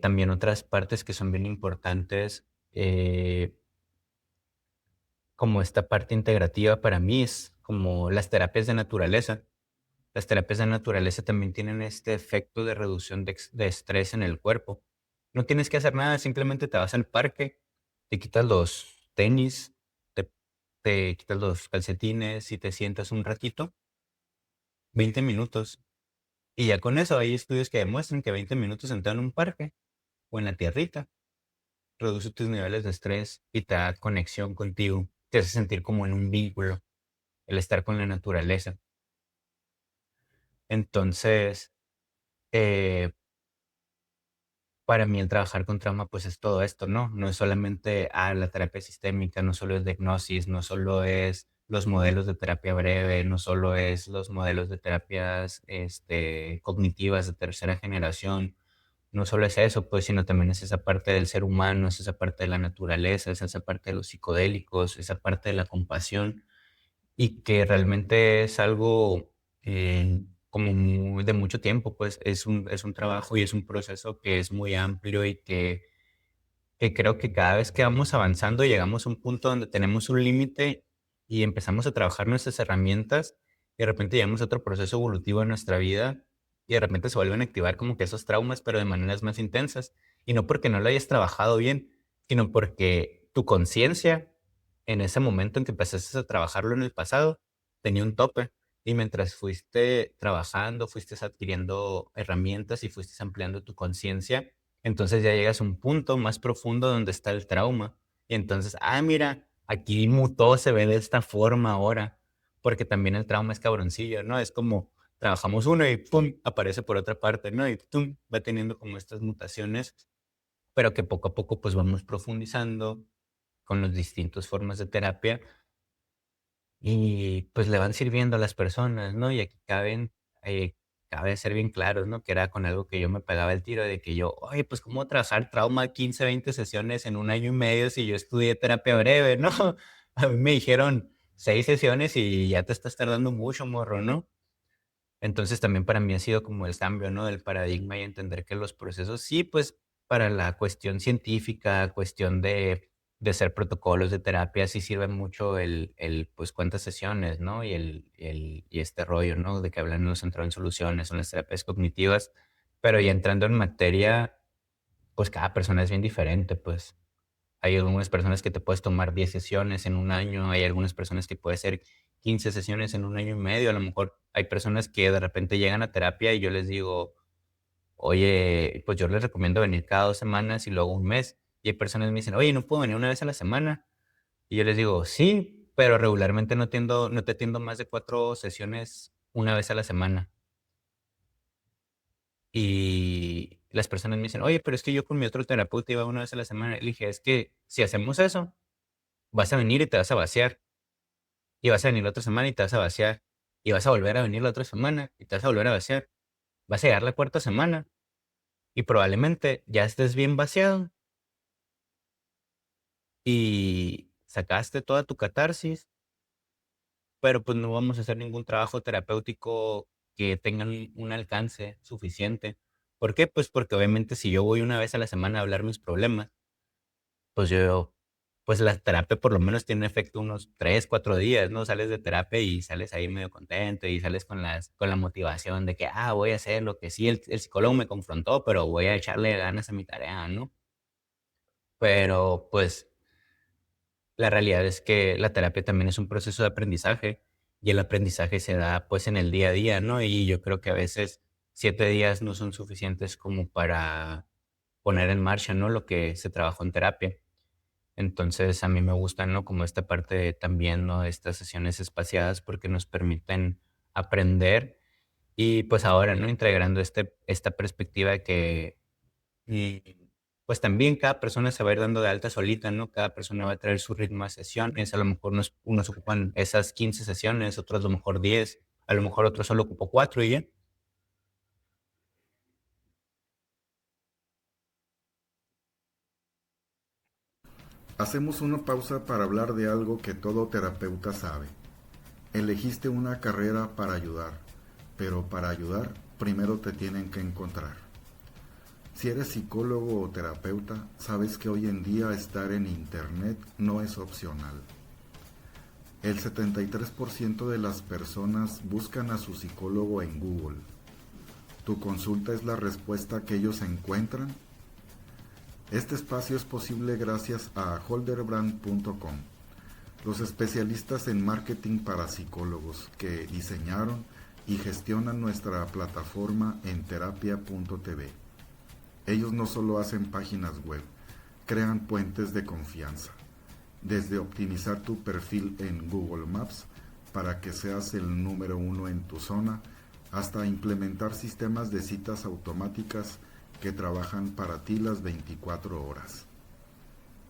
También otras partes que son bien importantes, como esta parte integrativa para mí es como las terapias de naturaleza. Las terapias de naturaleza también tienen este efecto de reducción de estrés en el cuerpo. No tienes que hacer nada, simplemente te vas al parque, te quitas los tenis, te, te quitas los calcetines y te sientas un ratito, 20 minutos. Y ya con eso hay estudios que demuestran que 20 minutos sentado en un parque o en la tierrita reduce tus niveles de estrés y te da conexión contigo. Te hace sentir como en un vínculo, el estar con la naturaleza. Entonces, eh, para mí el trabajar con trauma, pues es todo esto, ¿no? No es solamente la terapia sistémica, no solo es de hipnosis, no solo es los modelos de terapia breve, no solo es los modelos de terapias cognitivas de tercera generación, no solo es eso, pues, sino también es esa parte del ser humano, es esa parte de la naturaleza, es esa parte de los psicodélicos, esa parte de la compasión. Y que realmente es algo, como muy de mucho tiempo, pues, es un trabajo y es un proceso que es muy amplio y que creo que cada vez que vamos avanzando llegamos a un punto donde tenemos un límite y empezamos a trabajar nuestras herramientas, y de repente llegamos a otro proceso evolutivo en nuestra vida, y de repente se vuelven a activar como que esos traumas, pero de maneras más intensas. Y no porque no lo hayas trabajado bien, sino porque tu conciencia, en ese momento en que empezaste a trabajarlo en el pasado, tenía un tope. Y mientras fuiste trabajando, fuiste adquiriendo herramientas y fuiste ampliando tu conciencia, entonces ya llegas a un punto más profundo donde está el trauma. Y entonces, mira, aquí todo se ve de esta forma ahora, porque también el trauma es cabroncillo, ¿no? Es como trabajamos uno y pum, aparece por otra parte, ¿no? Y pum, va teniendo como estas mutaciones, pero que poco a poco pues vamos profundizando con las distintas formas de terapia y, pues, le van sirviendo a las personas, ¿no? Y aquí cabe ser bien claros, ¿no? Que era con algo que yo me pegaba el tiro de que yo: "Oye, pues, ¿cómo trabajar trauma 15 20 sesiones en un año y medio si yo estudié terapia breve?", ¿no? A mí me dijeron 6 sesiones y ya te estás tardando mucho, morro, ¿no? Entonces también para mí ha sido como el cambio, ¿no? Del paradigma y entender que los procesos sí, pues para la cuestión científica, cuestión de hacer protocolos de terapia, sí sirve mucho pues cuántas sesiones, ¿no? Y este rollo, ¿no? De que hablan en los centros en soluciones, son las terapias cognitivas, pero ya entrando en materia, pues cada persona es bien diferente, pues. Hay algunas personas que te puedes tomar 10 sesiones en un año, hay algunas personas que puede ser 15 sesiones en un año y medio. A lo mejor hay personas que de repente llegan a terapia y yo les digo, oye, pues yo les recomiendo venir cada 2 semanas y luego un mes. Y hay personas que me dicen, oye, ¿no puedo venir una vez a la semana? Y yo les digo, sí, pero regularmente no te atiendo más de 4 sesiones una vez a la semana. Y las personas me dicen, oye, pero es que yo con mi otro terapeuta iba una vez a la semana. Y le dije, es que si hacemos eso, vas a venir y te vas a vaciar. Y vas a venir la otra semana y te vas a vaciar. Y vas a volver a venir la otra semana y te vas a volver a vaciar. Vas a llegar la cuarta semana y probablemente ya estés bien vaciado y sacaste toda tu catarsis, pero pues no vamos a hacer ningún trabajo terapéutico que tenga un alcance suficiente. ¿Por qué? Pues porque obviamente si yo voy una vez a la semana a hablar mis problemas, pues la terapia por lo menos tiene efecto unos 3 4 días, ¿no? Sales de terapia y sales ahí medio contento y sales con la motivación de que, voy a hacer lo que sí, el psicólogo me confrontó, pero voy a echarle ganas a mi tarea, ¿no? Pero pues la realidad es que la terapia también es un proceso de aprendizaje y el aprendizaje se da pues en el día a día, ¿no? Y yo creo que a veces 7 días no son suficientes como para poner en marcha, ¿no? Lo que se trabajó en terapia. Entonces, a mí me gusta, ¿no? Como esta parte también, ¿no? Estas sesiones espaciadas porque nos permiten aprender y pues ahora, ¿no? Integrando esta perspectiva de que, pues también cada persona se va a ir dando de alta solita, ¿no? Cada persona va a traer su ritmo de sesiones. A lo mejor unos ocupan esas 15 sesiones, otros a lo mejor 10, a lo mejor otros solo ocupó 4 y ya. Hacemos una pausa para hablar de algo que todo terapeuta sabe. Elegiste una carrera para ayudar, pero para ayudar primero te tienen que encontrar. Si eres psicólogo o terapeuta, sabes que hoy en día estar en Internet no es opcional. El 73% de las personas buscan a su psicólogo en Google. ¿Tu consulta es la respuesta que ellos encuentran? Este espacio es posible gracias a holderbrand.com, los especialistas en marketing para psicólogos que diseñaron y gestionan nuestra plataforma en terapia.tv. Ellos no solo hacen páginas web, crean puentes de confianza, desde optimizar tu perfil en Google Maps para que seas el número uno en tu zona, hasta implementar sistemas de citas automáticas que trabajan para ti las 24 horas.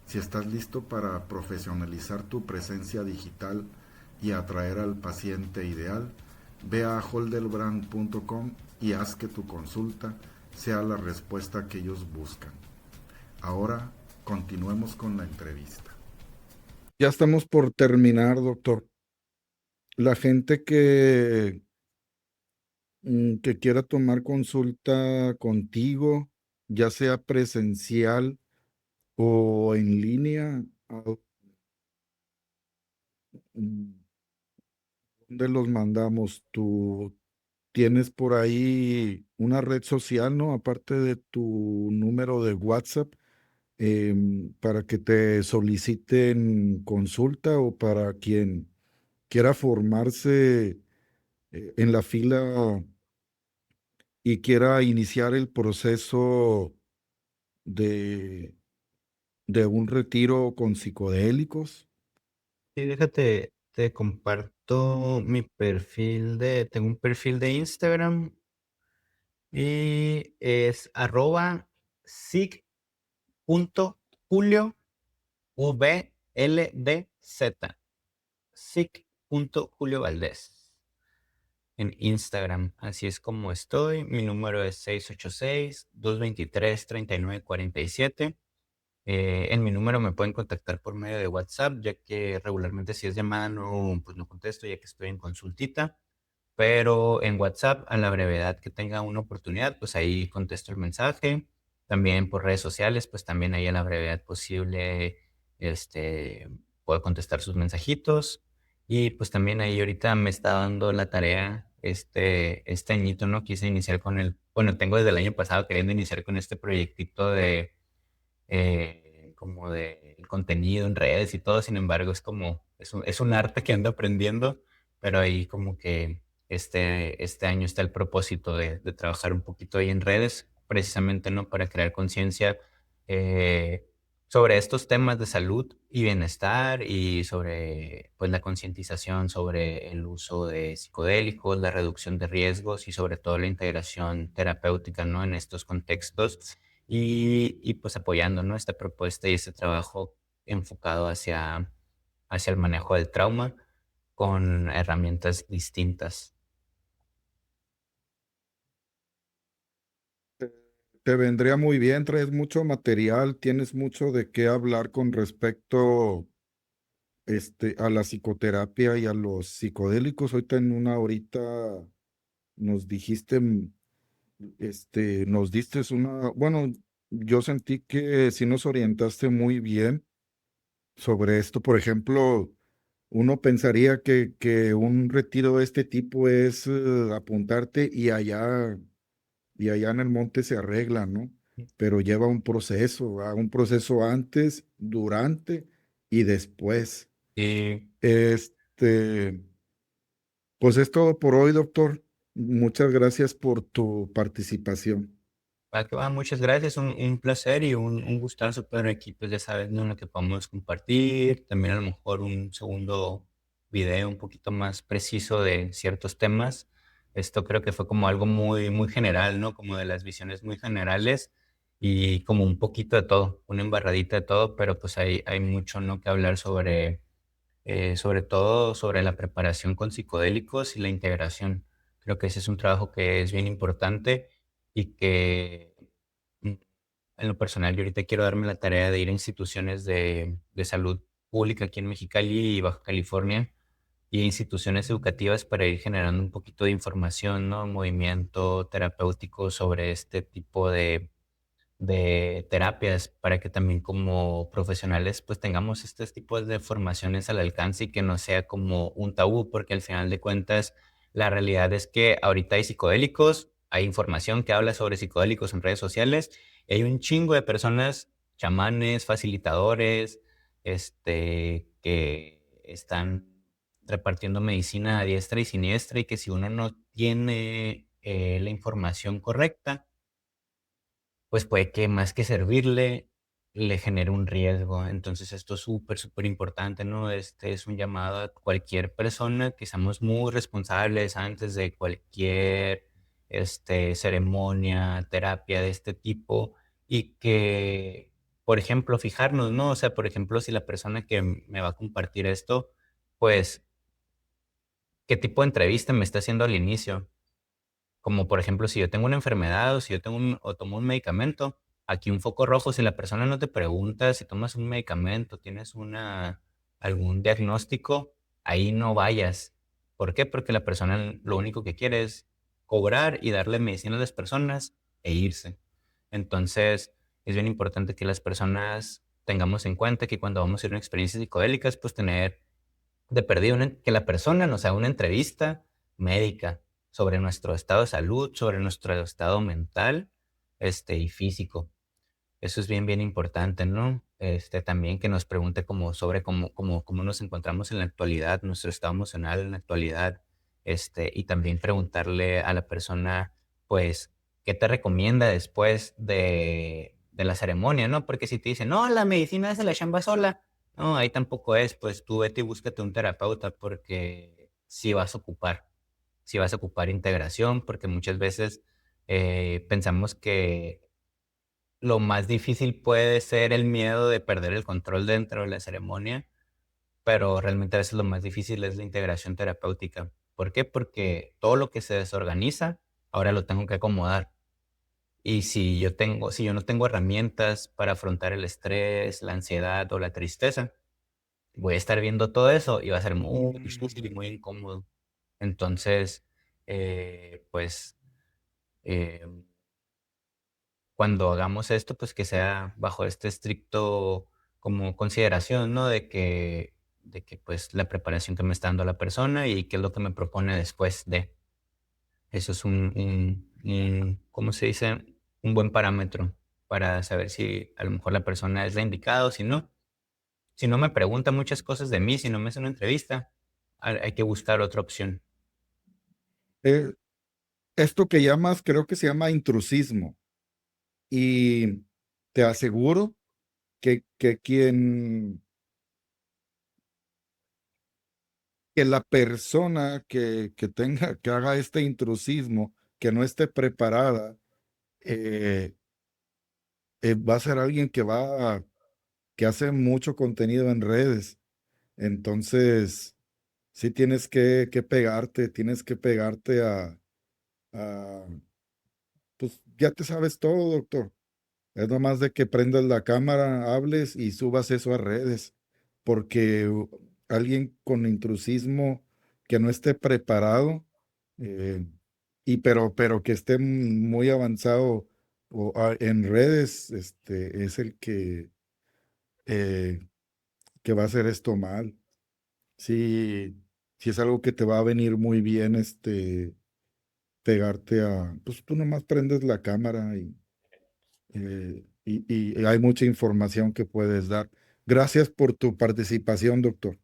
Si estás listo para profesionalizar tu presencia digital y atraer al paciente ideal, ve a holdelbrand.com y haz que tu consulta sea la respuesta que ellos buscan. Ahora continuemos con la entrevista. Ya estamos por terminar, doctor. La gente que quiera tomar consulta contigo, ya sea presencial o en línea, mm, ¿dónde los mandamos? ¿Tú tienes por ahí una red social, no? Aparte de tu número de WhatsApp, para que te soliciten consulta o para quien quiera formarse en la fila y quiera iniciar el proceso de, de un retiro con psicodélicos. Sí, déjate, te comparto tengo un perfil de Instagram y es @sic.julio VLDZ, sic.julio Valdés en Instagram. Así es como estoy. Mi número es 686-223-3947. En mi número me pueden contactar por medio de WhatsApp, ya que regularmente si es llamada no, pues no contesto, ya que estoy en consultita. pero en WhatsApp, a la brevedad que tenga una oportunidad, pues ahí contesto el mensaje. También por redes sociales, pues también ahí a la brevedad posible, este, puedo contestar sus mensajitos. Y pues también ahí ahorita me está dando la tarea este añito, ¿no? Quise iniciar con bueno, tengo desde el año pasado queriendo iniciar con este proyectito de como de contenido en redes y todo. Sin embargo, es un arte que ando aprendiendo, pero ahí como que este año está el propósito de trabajar un poquito ahí en redes, precisamente, ¿no? Para crear conciencia eh, sobre estos temas de salud y bienestar y sobre, pues, la concientización sobre el uso de psicodélicos, la reducción de riesgos y sobre todo la integración terapéutica, ¿no? En estos contextos pues apoyando, ¿no? Esta propuesta y este trabajo enfocado hacia el manejo del trauma con herramientas distintas. Te vendría muy bien, traes mucho material, tienes mucho de qué hablar con respecto a la psicoterapia y a los psicodélicos. Ahorita en una horita nos dijiste, nos diste una, bueno, yo sentí que sí nos orientaste muy bien sobre esto. Por ejemplo, uno pensaría que un retiro de este tipo es apuntarte y allá en el monte se arregla, ¿no? Pero lleva un proceso, ¿va? Un proceso antes, durante y después. Y Este, pues es todo por hoy, doctor. Muchas gracias por tu participación. va que va, muchas gracias, un placer y un gustazo, pero aquí pues ya sabes, ¿no? Lo que podemos compartir, también a lo mejor un segundo video un poquito más preciso de ciertos temas. Esto creo que fue como algo muy, muy general, ¿no? Como de las visiones muy generales y como un poquito de todo, una embarradita de todo, pero pues hay mucho, ¿no? Que hablar sobre todo sobre la preparación con psicodélicos y la integración. Creo que ese es un trabajo que es bien importante y que mm, en lo personal yo ahorita quiero darme la tarea de ir a instituciones de salud pública aquí en Mexicali y Baja California y instituciones educativas para ir generando un poquito de información, ¿no? Movimiento terapéutico sobre este tipo de terapias para que también como profesionales pues tengamos estos tipos de formaciones al alcance y que no sea como un tabú, porque al final de cuentas la realidad es que ahorita hay psicodélicos, hay información que habla sobre psicodélicos en redes sociales y hay un chingo de personas, chamanes, facilitadores, que están repartiendo medicina a diestra y siniestra y que si uno no tiene la información correcta, pues puede que más que servirle, le genere un riesgo. Entonces esto es súper, súper importante, ¿no? Este es un llamado a cualquier persona que seamos muy responsables antes de cualquier ceremonia, terapia de este tipo y que, por ejemplo, fijarnos, ¿no? O sea, por ejemplo, si la persona que me va a compartir esto, pues, ¿qué tipo de entrevista me está haciendo al inicio? Como por ejemplo, si yo tengo una enfermedad o si yo tengo o tomo un medicamento, aquí un foco rojo, si la persona no te pregunta si tomas un medicamento, tienes algún diagnóstico, ahí no vayas. ¿Por qué? Porque la persona lo único que quiere es cobrar y darle medicina a las personas e irse. Entonces, es bien importante que las personas tengamos en cuenta que cuando vamos a ir a una experiencia psicodélicas, pues tener de perdido, que la persona nos haga una entrevista médica sobre nuestro estado de salud, sobre nuestro estado mental, y físico. Eso es bien, bien importante, ¿no? También que nos pregunte como sobre cómo nos encontramos en la actualidad, nuestro estado emocional en la actualidad, y también preguntarle a la persona, pues, ¿qué te recomienda después de la ceremonia, no? Porque si te dicen, no, la medicina hace la chamba sola, no, ahí tampoco es, pues tú vete y búscate un terapeuta porque sí vas a ocupar integración, porque muchas veces pensamos que lo más difícil puede ser el miedo de perder el control dentro de la ceremonia, pero realmente a veces lo más difícil es la integración terapéutica. ¿Por qué? Porque todo lo que se desorganiza, ahora lo tengo que acomodar. Y si yo no tengo herramientas para afrontar el estrés, la ansiedad o la tristeza, voy a estar viendo todo eso y va a ser muy difícil y muy incómodo. Entonces, pues eh, cuando hagamos esto, pues que sea bajo este estricto como consideración, ¿no? De que pues la preparación que me está dando la persona y qué es lo que me propone después de. Eso es ¿cómo se dice? Un buen parámetro para saber si a lo mejor la persona es la indicada o si no. Si no me pregunta muchas cosas de mí, si no me hace una entrevista, hay que buscar otra opción. Eh, Esto que llamas, creo que se llama intrusismo. Y te aseguro que la persona que haga este intrusismo, que no esté preparada, eh, va a ser alguien que hace mucho contenido en redes. Entonces, sí tienes que pegarte a, pues ya te sabes todo, doctor. Es nomás de que prendas la cámara, hables y subas eso a redes, porque alguien con intrusismo que no esté preparado, eh, pero que esté muy avanzado en redes, es el eh, que va a hacer esto mal. Sí, sí es algo que te va a venir muy bien, pegarte pues tú nomás prendes la cámara y hay mucha información que puedes dar. Gracias por tu participación, doctor.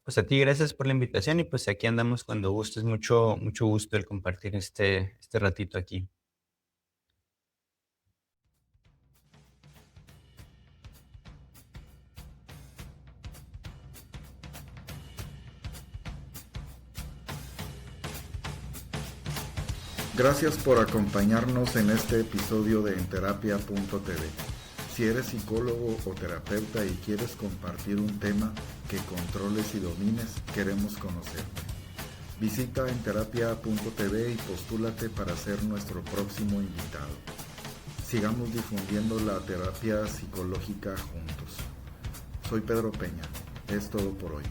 Pues a ti, gracias por la invitación y pues aquí andamos cuando gustes. Mucho, mucho gusto el compartir este ratito aquí. Gracias por acompañarnos en este episodio de Enterapia.tv. Si eres psicólogo o terapeuta y quieres compartir un tema que controles y domines, queremos conocerte. Visita Enterapia.tv y postúlate para ser nuestro próximo invitado. Sigamos difundiendo la terapia psicológica juntos. Soy Pedro Peña. Es todo por hoy.